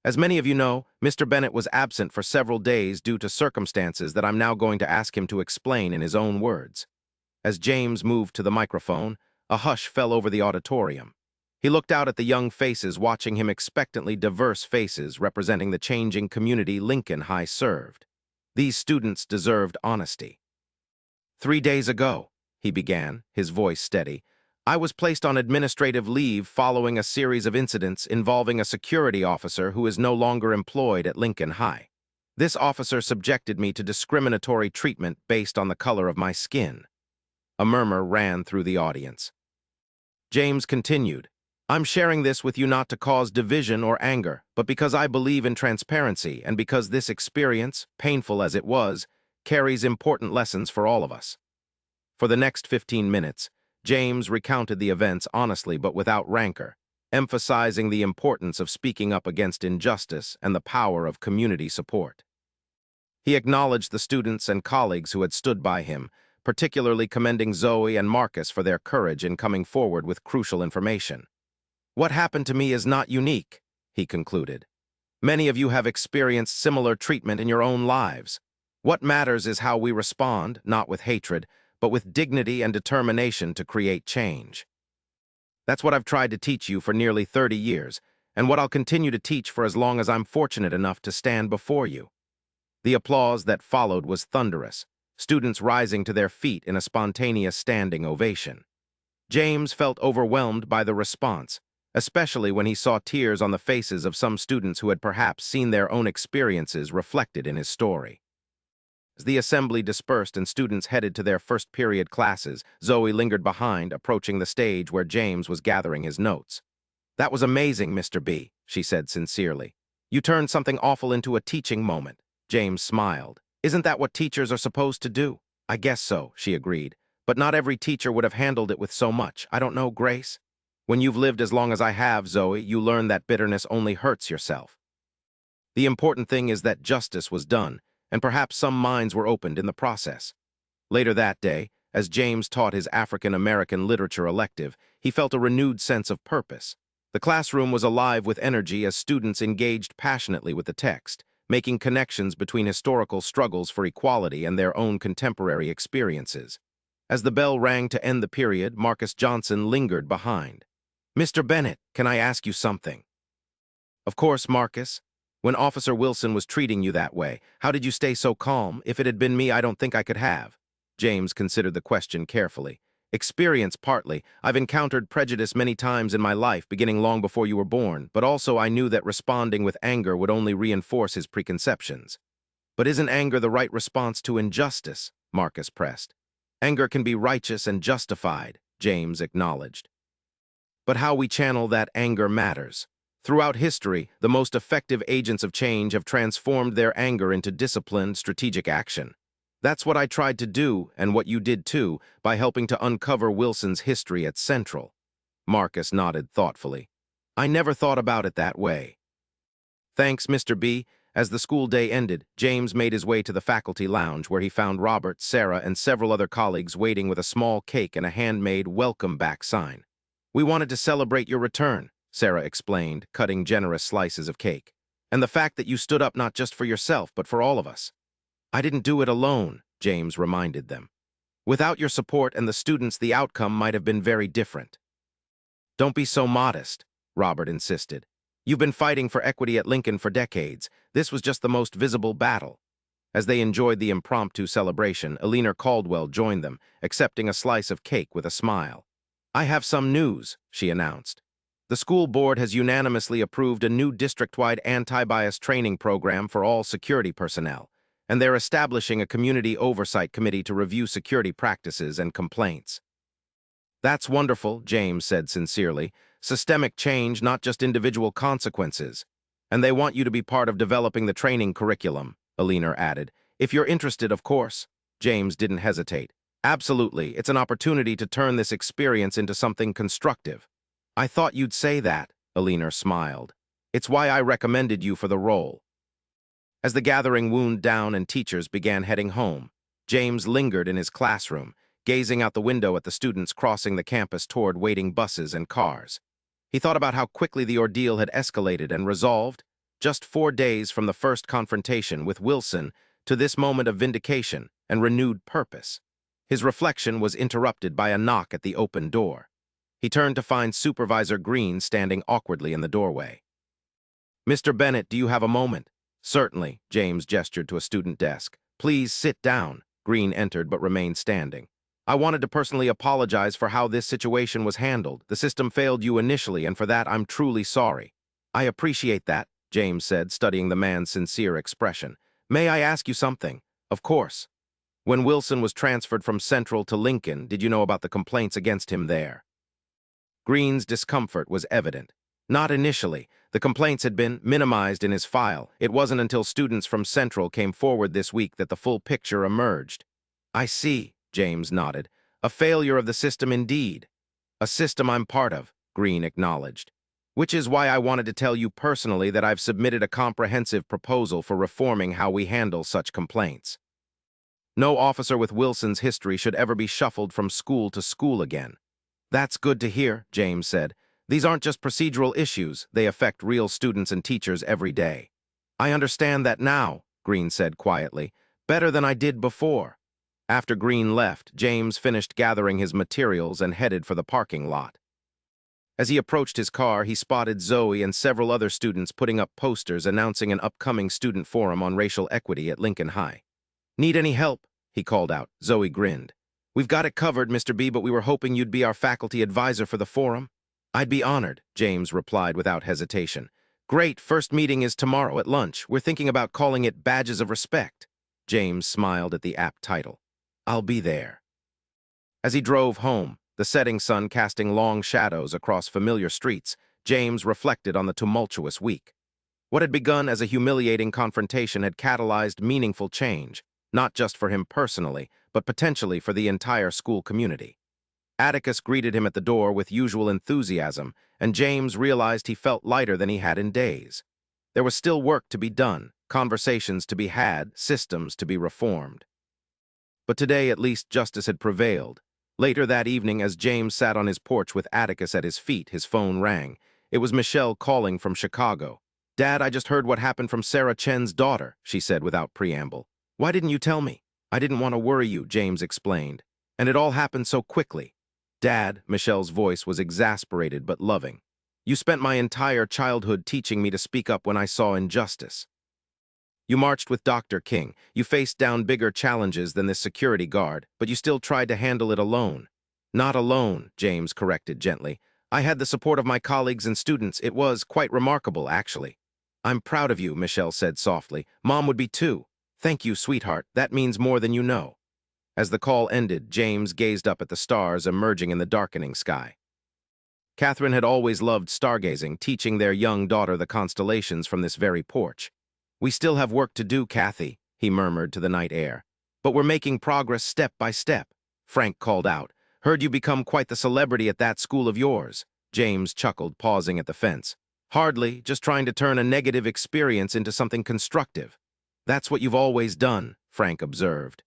As many of you know, Mr. Bennett was absent for several days due to circumstances that I'm now going to ask him to explain in his own words." As James moved to the microphone, a hush fell over the auditorium. He looked out at the young faces watching him, expectantly diverse faces representing the changing community Lincoln High served. These students deserved honesty. "3 days ago," he began, his voice steady, "I was placed on administrative leave following a series of incidents involving a security officer who is no longer employed at Lincoln High. This officer subjected me to discriminatory treatment based on the color of my skin." A murmur ran through the audience. James continued, "I'm sharing this with you not to cause division or anger, but because I believe in transparency and because this experience, painful as it was, carries important lessons for all of us." For the next 15 minutes, James recounted the events honestly but without rancor, emphasizing the importance of speaking up against injustice and the power of community support. He acknowledged the students and colleagues who had stood by him, particularly commending Zoe and Marcus for their courage in coming forward with crucial information. "What happened to me is not unique," he concluded. "Many of you have experienced similar treatment in your own lives. What matters is how we respond, not with hatred, but with dignity and determination to create change. That's what I've tried to teach you for nearly 30 years, and what I'll continue to teach for as long as I'm fortunate enough to stand before you." The applause that followed was thunderous, students rising to their feet in a spontaneous standing ovation. James felt overwhelmed by the response, especially when he saw tears on the faces of some students who had perhaps seen their own experiences reflected in his story. As the assembly dispersed and students headed to their first period classes, Zoe lingered behind, approaching the stage where James was gathering his notes. "That was amazing, Mr. B," she said sincerely. "You turned something awful into a teaching moment." James smiled. "Isn't that what teachers are supposed to do?" "I guess so," she agreed. "But not every teacher would have handled it with so much. I don't know, Grace. When you've lived as long as I have, Zoe, you learn that bitterness only hurts yourself. The important thing is that justice was done, and perhaps some minds were opened in the process." Later that day, as James taught his African American literature elective, he felt a renewed sense of purpose. The classroom was alive with energy as students engaged passionately with the text, making connections between historical struggles for equality and their own contemporary experiences. As the bell rang to end the period, Marcus Johnson lingered behind. "Mr. Bennett, can I ask you something?" "Of course, Marcus. When Officer Wilson was treating you that way, how did you stay so calm? If it had been me, I don't think I could have." James considered the question carefully. "Experience, partly. I've encountered prejudice many times in my life, beginning long before you were born, but also I knew that responding with anger would only reinforce his preconceptions." "But isn't anger the right response to injustice?" Marcus pressed. "Anger can be righteous and justified," James acknowledged. "But how we channel that anger matters. Throughout history, the most effective agents of change have transformed their anger into disciplined, strategic action. That's what I tried to do, and what you did too, by helping to uncover Wilson's history at Central." Marcus nodded thoughtfully. "I never thought about it that way." "Thanks, Mr. B." As the school day ended, James made his way to the faculty lounge where he found Robert, Sarah, and several other colleagues waiting with a small cake and a handmade welcome back sign. "We wanted to celebrate your return," Sarah explained, cutting generous slices of cake. "And the fact that you stood up not just for yourself, but for all of us." "I didn't do it alone," James reminded them. "Without your support and the students, the outcome might have been very different." "Don't be so modest," Robert insisted. You've been fighting for equity at Lincoln for decades. This was just the most visible battle. As they enjoyed the impromptu celebration, Eleanor Caldwell joined them, accepting a slice of cake with a smile. "I have some news," she announced. "The school board has unanimously approved a new district-wide anti-bias training program for all security personnel, and they're establishing a community oversight committee to review security practices and complaints." "That's wonderful," James said sincerely. "Systemic change, not just individual consequences. And they want you to be part of developing the training curriculum," Eleanor added. "If you're interested, of course." James didn't hesitate. "Absolutely, it's an opportunity to turn this experience into something constructive." "I thought you'd say that," Eleanor smiled. "It's why I recommended you for the role." As the gathering wound down and teachers began heading home, James lingered in his classroom, gazing out the window at the students crossing the campus toward waiting buses and cars. He thought about how quickly the ordeal had escalated and resolved, just 4 days from the first confrontation with Wilson to this moment of vindication and renewed purpose. His reflection was interrupted by a knock at the open door. He turned to find Supervisor Green standing awkwardly in the doorway. "Mr. Bennett, do you have a moment?" "Certainly," James gestured to a student desk. "Please sit down." Green entered but remained standing. "I wanted to personally apologize for how this situation was handled. The system failed you initially, and for that I'm truly sorry." "I appreciate that," James said, studying the man's sincere expression. "May I ask you something?" "Of course." "When Wilson was transferred from Central to Lincoln, did you know about the complaints against him there?" Green's discomfort was evident. Not initially. The complaints had been minimized in his file. It wasn't until students from Central came forward this week that the full picture emerged. "I see," James nodded. "A failure of the system indeed." "A system I'm part of," Green acknowledged. "Which is why I wanted to tell you personally that I've submitted a comprehensive proposal for reforming how we handle such complaints. No officer with Wilson's history should ever be shuffled from school to school again." "That's good to hear," James said. "These aren't just procedural issues, they affect real students and teachers every day." "I understand that now," Green said quietly. "Better than I did before." After Green left, James finished gathering his materials and headed for the parking lot. As he approached his car, he spotted Zoe and several other students putting up posters announcing an upcoming student forum on racial equity at Lincoln High. "Need any help?" he called out. Zoe grinned. "We've got it covered, Mr. B, but we were hoping you'd be our faculty advisor for the forum." "I'd be honored," James replied without hesitation. "Great, first meeting is tomorrow at lunch. We're thinking about calling it Badges of Respect." James smiled at the apt title. "I'll be there." As he drove home, the setting sun casting long shadows across familiar streets, James reflected on the tumultuous week. What had begun as a humiliating confrontation had catalyzed meaningful change, not just for him personally, but potentially for the entire school community. Atticus greeted him at the door with usual enthusiasm, and James realized he felt lighter than he had in days. There was still work to be done, conversations to be had, systems to be reformed. But today at least justice had prevailed. Later that evening, as James sat on his porch with Atticus at his feet, his phone rang. It was Michelle calling from Chicago. "Dad, I just heard what happened from Sarah Chen's daughter," she said without preamble. "Why didn't you tell me?" "I didn't want to worry you," James explained. "And it all happened so quickly." "Dad," Michelle's voice was exasperated but loving. "You spent my entire childhood teaching me to speak up when I saw injustice. You marched with Dr. King. You faced down bigger challenges than this security guard, but you still tried to handle it alone." "Not alone," James corrected gently. "I had the support of my colleagues and students. It was quite remarkable, actually." "I'm proud of you," Michelle said softly. "Mom would be too." "Thank you, sweetheart. That means more than you know." As the call ended, James gazed up at the stars emerging in the darkening sky. Catherine had always loved stargazing, teaching their young daughter the constellations from this very porch. "We still have work to do, Kathy," he murmured to the night air. "But we're making progress step by step." Frank called out. "Heard you become quite the celebrity at that school of yours." James chuckled, pausing at the fence. "Hardly, just trying to turn a negative experience into something constructive." "That's what you've always done," Frank observed.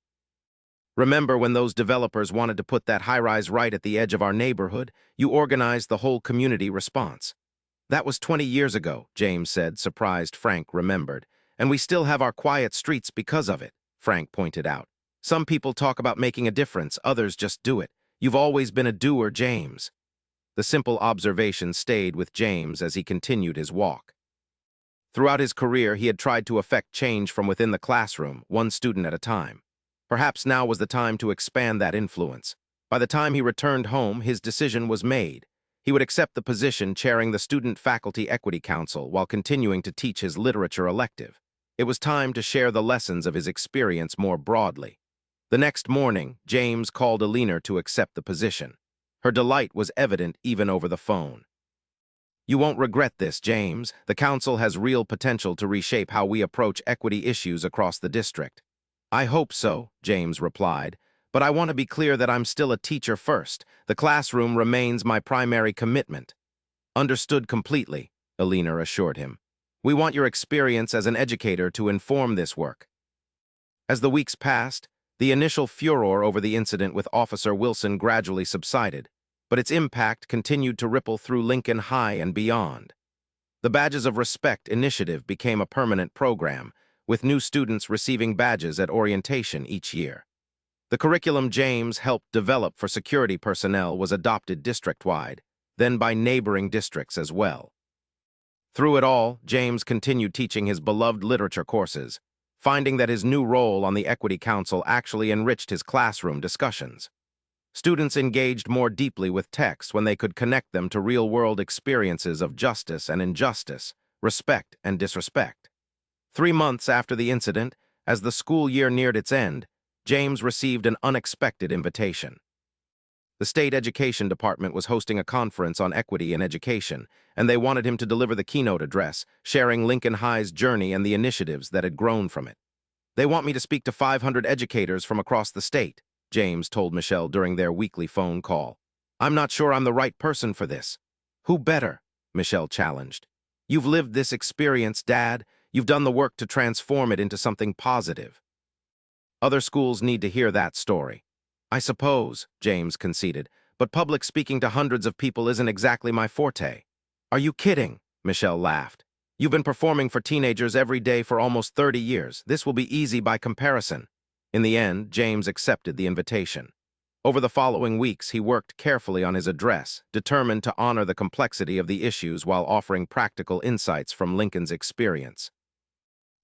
"Remember when those developers wanted to put that high-rise right at the edge of our neighborhood? You organized the whole community response." "That was 20 years ago," James said, surprised Frank remembered. "And we still have our quiet streets because of it," Frank pointed out. "Some people talk about making a difference, others just do it. You've always been a doer, James." The simple observation stayed with James as he continued his walk. Throughout his career, he had tried to effect change from within the classroom, one student at a time. Perhaps now was the time to expand that influence. By the time he returned home, his decision was made. He would accept the position chairing the Student Faculty Equity Council while continuing to teach his literature elective. It was time to share the lessons of his experience more broadly. The next morning, James called Alina to accept the position. Her delight was evident even over the phone. "You won't regret this, James. The council has real potential to reshape how we approach equity issues across the district." "I hope so," James replied, "but I want to be clear that I'm still a teacher first. The classroom remains my primary commitment." "Understood completely," Alina assured him. "We want your experience as an educator to inform this work." As the weeks passed, the initial furor over the incident with Officer Wilson gradually subsided, but its impact continued to ripple through Lincoln High and beyond. The Badges of Respect initiative became a permanent program, with new students receiving badges at orientation each year. The curriculum James helped develop for security personnel was adopted district-wide, then by neighboring districts as well. Through it all, James continued teaching his beloved literature courses, finding that his new role on the Equity Council actually enriched his classroom discussions. Students engaged more deeply with texts when they could connect them to real-world experiences of justice and injustice, respect and disrespect. 3 months after the incident, as the school year neared its end, James received an unexpected invitation. The state education department was hosting a conference on equity in education, and they wanted him to deliver the keynote address, sharing Lincoln High's journey and the initiatives that had grown from it. "They want me to speak to 500 educators from across the state," James told Michelle during their weekly phone call. "I'm not sure I'm the right person for this." "Who better?" Michelle challenged. "You've lived this experience, Dad. You've done the work to transform it into something positive." "Other schools need to hear that story." "I suppose," James conceded, "but public speaking to hundreds of people isn't exactly my forte." "Are you kidding?" Michelle laughed. "You've been performing for teenagers every day for almost 30 years. This will be easy by comparison." In the end, James accepted the invitation. Over the following weeks, he worked carefully on his address, determined to honor the complexity of the issues while offering practical insights from Lincoln's experience.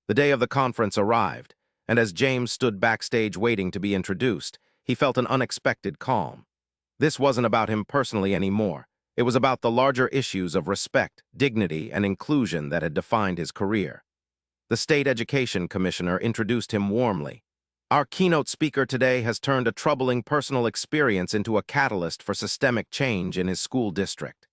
The day of the conference arrived, and as James stood backstage waiting to be introduced, he felt an unexpected calm. This wasn't about him personally anymore. It was about the larger issues of respect, dignity, and inclusion that had defined his career. The state education commissioner introduced him warmly. "Our keynote speaker today has turned a troubling personal experience into a catalyst for systemic change in his school district.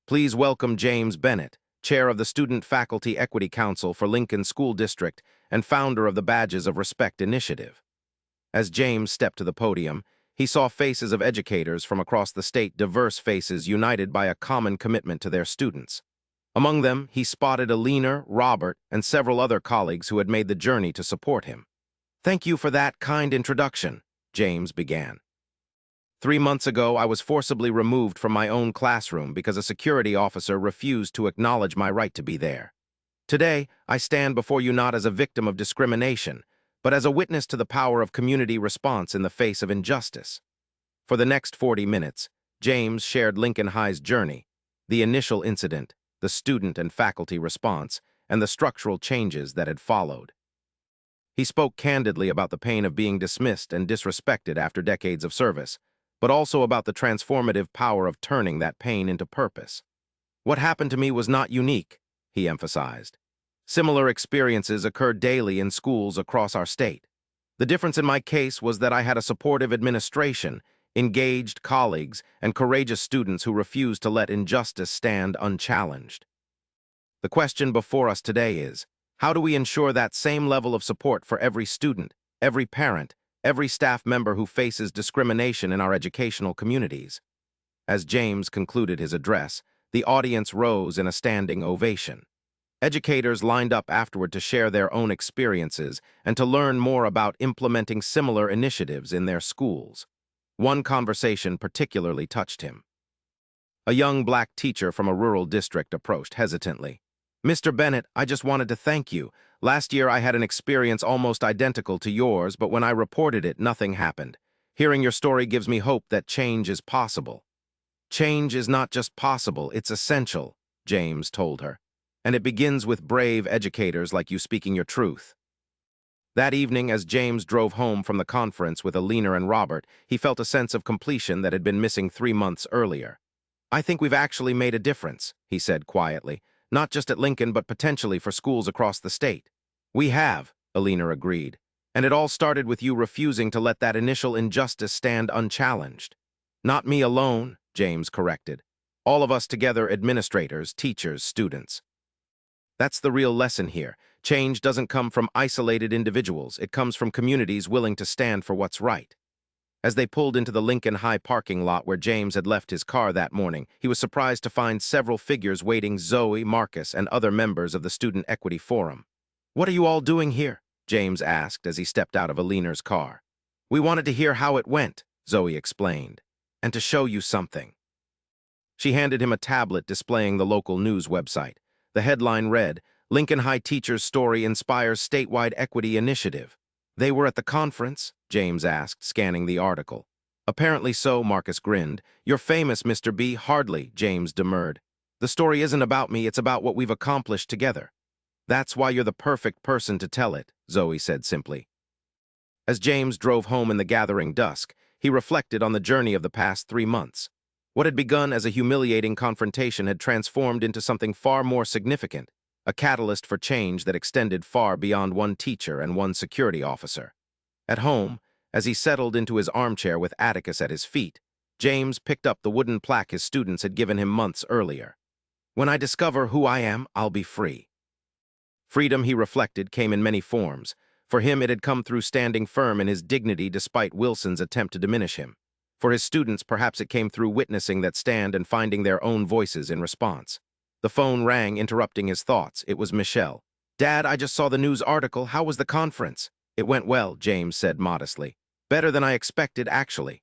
Please welcome James Bennett, chair of the Student Faculty Equity Council for Lincoln School District and founder of the Badges of Respect initiative." As James stepped to the podium, he saw faces of educators from across the state, diverse faces united by a common commitment to their students. Among them, he spotted Alina, Robert, and several other colleagues who had made the journey to support him. "Thank you for that kind introduction," James began. 3 months ago, I was forcibly removed from my own classroom because a security officer refused to acknowledge my right to be there. Today, I stand before you not as a victim of discrimination, but as a witness to the power of community response in the face of injustice. For the next 40 minutes, James shared Lincoln High's journey, the initial incident, the student and faculty response, and the structural changes that had followed. He spoke candidly about the pain of being dismissed and disrespected after decades of service, but also about the transformative power of turning that pain into purpose. "What happened to me was not unique," he emphasized. "Similar experiences occur daily in schools across our state. The difference in my case was that I had a supportive administration, engaged colleagues, and courageous students who refused to let injustice stand unchallenged." The question before us today is, how do we ensure that same level of support for every student, every parent, every staff member who faces discrimination in our educational communities? As James concluded his address, the audience rose in a standing ovation. Educators lined up afterward to share their own experiences and to learn more about implementing similar initiatives in their schools. One conversation particularly touched him. A young black teacher from a rural district approached hesitantly. "Mr. Bennett, I just wanted to thank you. Last year I had an experience almost identical to yours, but when I reported it, nothing happened. Hearing your story gives me hope that change is possible." Change is not just possible, it's essential, James told her. And it begins with brave educators like you speaking your truth. That evening, as James drove home from the conference with Alina and Robert, he felt a sense of completion that had been missing 3 months earlier. I think we've actually made a difference, he said quietly, not just at Lincoln but potentially for schools across the state. We have, Alina agreed, and it all started with you refusing to let that initial injustice stand unchallenged. Not me alone, James corrected. All of us together, administrators, teachers, students. That's the real lesson here. Change doesn't come from isolated individuals, it comes from communities willing to stand for what's right. As they pulled into the Lincoln High parking lot where James had left his car that morning, he was surprised to find several figures waiting: Zoe, Marcus, and other members of the Student Equity Forum. What are you all doing here? James asked as he stepped out of Alina's car. We wanted to hear how it went, Zoe explained, and to show you something. She handed him a tablet displaying the local news website. The headline read, Lincoln High Teacher's Story Inspires Statewide Equity Initiative. They were at the conference? James asked, scanning the article. Apparently so, Marcus grinned. You're famous, Mr. B. Hardly, James demurred. The story isn't about me, it's about what we've accomplished together. That's why you're the perfect person to tell it, Zoe said simply. As James drove home in the gathering dusk, he reflected on the journey of the past 3 months. What had begun as a humiliating confrontation had transformed into something far more significant, a catalyst for change that extended far beyond one teacher and one security officer. At home, as he settled into his armchair with Atticus at his feet, James picked up the wooden plaque his students had given him months earlier. When I discover who I am, I'll be free. Freedom, he reflected, came in many forms. For him, it had come through standing firm in his dignity despite Wilson's attempt to diminish him. For his students, perhaps it came through witnessing that stand and finding their own voices in response. The phone rang, interrupting his thoughts. It was Michelle. Dad, I just saw the news article. How was the conference? It went well, James said modestly. Better than I expected, actually.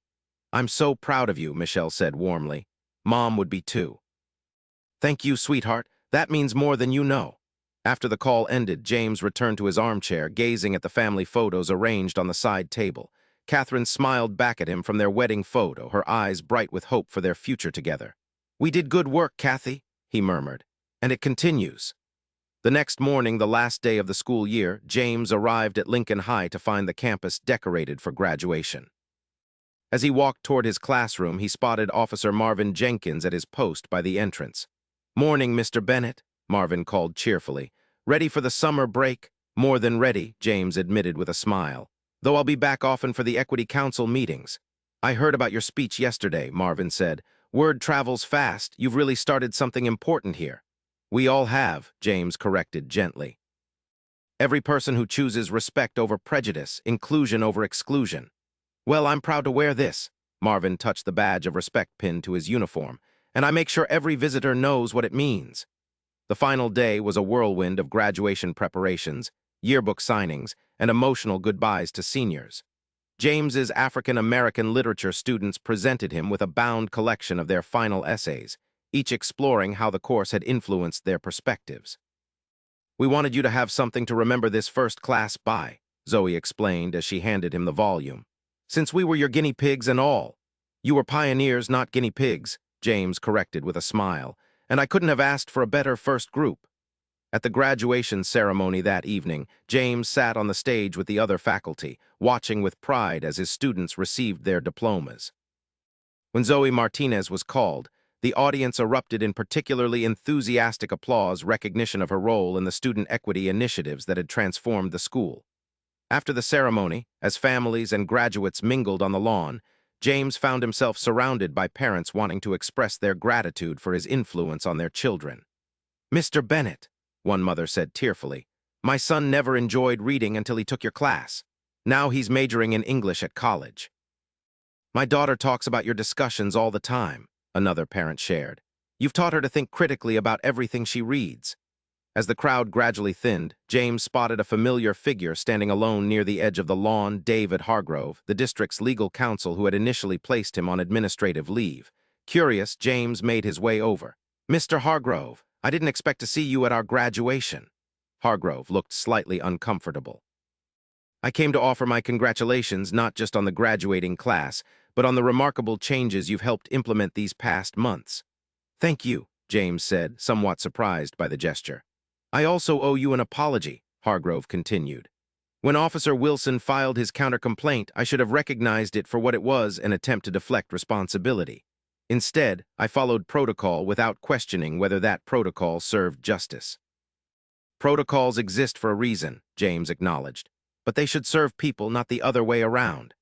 I'm so proud of you, Michelle said warmly. Mom would be too. Thank you, sweetheart. That means more than you know. After the call ended, James returned to his armchair, gazing at the family photos arranged on the side table. Catherine smiled back at him from their wedding photo, her eyes bright with hope for their future together. We did good work, Kathy, he murmured, and it continues. The next morning, the last day of the school year, James arrived at Lincoln High to find the campus decorated for graduation. As he walked toward his classroom, he spotted Officer Marvin Jenkins at his post by the entrance. Morning, Mr. Bennett, Marvin called cheerfully. Ready for the summer break? More than ready, James admitted with a smile. Though I'll be back often for the Equity Council meetings. I heard about your speech yesterday, Marvin said. Word travels fast. You've really started something important here. We all have, James corrected gently. Every person who chooses respect over prejudice, inclusion over exclusion. Well, I'm proud to wear this. Marvin touched the badge of respect pin to his uniform, and I make sure every visitor knows what it means. The final day was a whirlwind of graduation preparations, yearbook signings, and emotional goodbyes to seniors. James's African-American literature students presented him with a bound collection of their final essays, each exploring how the course had influenced their perspectives. We wanted you to have something to remember this first class by, Zoe explained as she handed him the volume. Since we were your guinea pigs and all. You were pioneers, not guinea pigs, James corrected with a smile, and I couldn't have asked for a better first group. At the graduation ceremony that evening, James sat on the stage with the other faculty, watching with pride as his students received their diplomas. When Zoe Martinez was called, the audience erupted in particularly enthusiastic applause, recognition of her role in the student equity initiatives that had transformed the school. After the ceremony, as families and graduates mingled on the lawn, James found himself surrounded by parents wanting to express their gratitude for his influence on their children. Mr. Bennett, one mother said tearfully, my son never enjoyed reading until he took your class. Now he's majoring in English at college. My daughter talks about your discussions all the time, another parent shared. You've taught her to think critically about everything she reads. As the crowd gradually thinned, James spotted a familiar figure standing alone near the edge of the lawn: David Hargrove, the district's legal counsel who had initially placed him on administrative leave. Curious, James made his way over. Mr. Hargrove, I didn't expect to see you at our graduation. Hargrove looked slightly uncomfortable. I came to offer my congratulations not just on the graduating class, but on the remarkable changes you've helped implement these past months. Thank you, James said, somewhat surprised by the gesture. I also owe you an apology, Hargrove continued. When Officer Wilson filed his counter-complaint, I should have recognized it for what it was, an attempt to deflect responsibility. Instead, I followed protocol without questioning whether that protocol served justice. Protocols exist for a reason, James acknowledged, but they should serve people, not the other way around.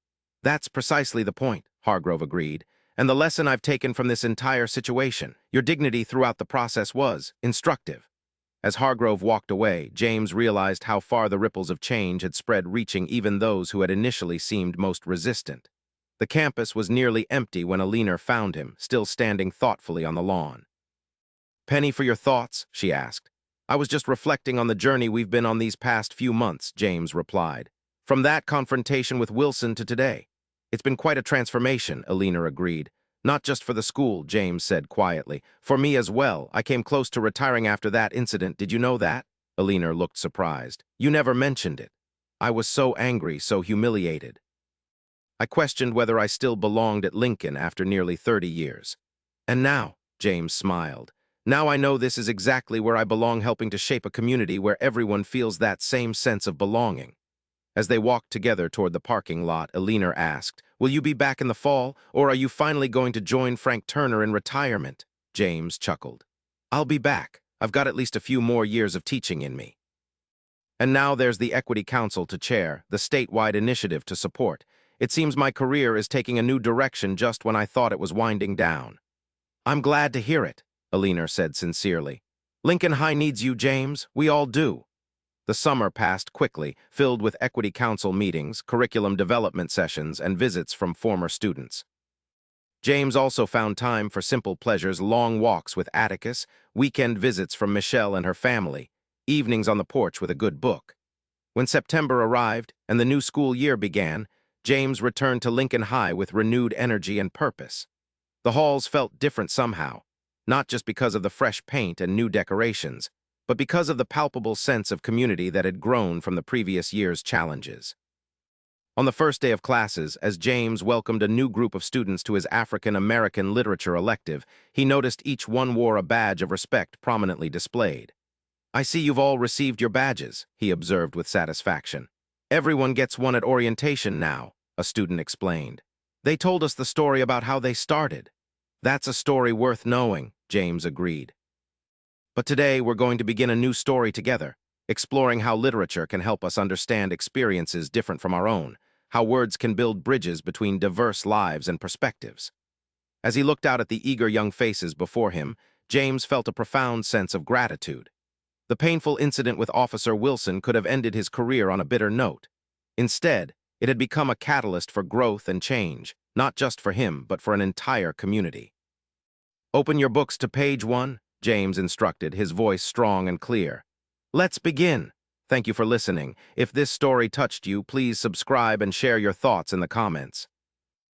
That's precisely the point, Hargrove agreed, and the lesson I've taken from this entire situation. Your dignity throughout the process was instructive. As Hargrove walked away, James realized how far the ripples of change had spread, reaching even those who had initially seemed most resistant. The campus was nearly empty when Alina found him, still standing thoughtfully on the lawn. "Penny, for your thoughts?" she asked. "I was just reflecting on the journey we've been on these past few months," James replied. "From that confrontation with Wilson to today. It's been quite a transformation," Alina agreed. "Not just for the school," James said quietly. "For me as well. I came close to retiring after that incident. Did you know that?" Alina looked surprised. "You never mentioned it." "I was so angry, so humiliated. I questioned whether I still belonged at Lincoln after nearly 30 years. And now," James smiled, "now I know this is exactly where I belong, helping to shape a community where everyone feels that same sense of belonging." As they walked together toward the parking lot, Alina asked, "Will you be back in the fall, or are you finally going to join Frank Turner in retirement?" James chuckled. "I'll be back. I've got at least a few more years of teaching in me. And now there's the Equity Council to chair, the statewide initiative to support. It seems my career is taking a new direction just when I thought it was winding down." "I'm glad to hear it," Alina said sincerely. "Lincoln High needs you, James. We all do." The summer passed quickly, filled with Equity Council meetings, curriculum development sessions, and visits from former students. James also found time for simple pleasures, long walks with Atticus, weekend visits from Michelle and her family, evenings on the porch with a good book. When September arrived and the new school year began, James returned to Lincoln High with renewed energy and purpose. The halls felt different somehow, not just because of the fresh paint and new decorations, but because of the palpable sense of community that had grown from the previous year's challenges. On the first day of classes, as James welcomed a new group of students to his African American literature elective, he noticed each one wore a badge of respect prominently displayed. "I see you've all received your badges," he observed with satisfaction. "Everyone gets one at orientation now," a student explained. "They told us the story about how they started." "That's a story worth knowing," James agreed. "But today we're going to begin a new story together, exploring how literature can help us understand experiences different from our own, how words can build bridges between diverse lives and perspectives." As he looked out at the eager young faces before him, James felt a profound sense of gratitude. The painful incident with Officer Wilson could have ended his career on a bitter note. Instead, it had become a catalyst for growth and change, not just for him, but for an entire community. "Open your books to page 1, James instructed, his voice strong and clear. "Let's begin." Thank you for listening. If this story touched you, please subscribe and share your thoughts in the comments.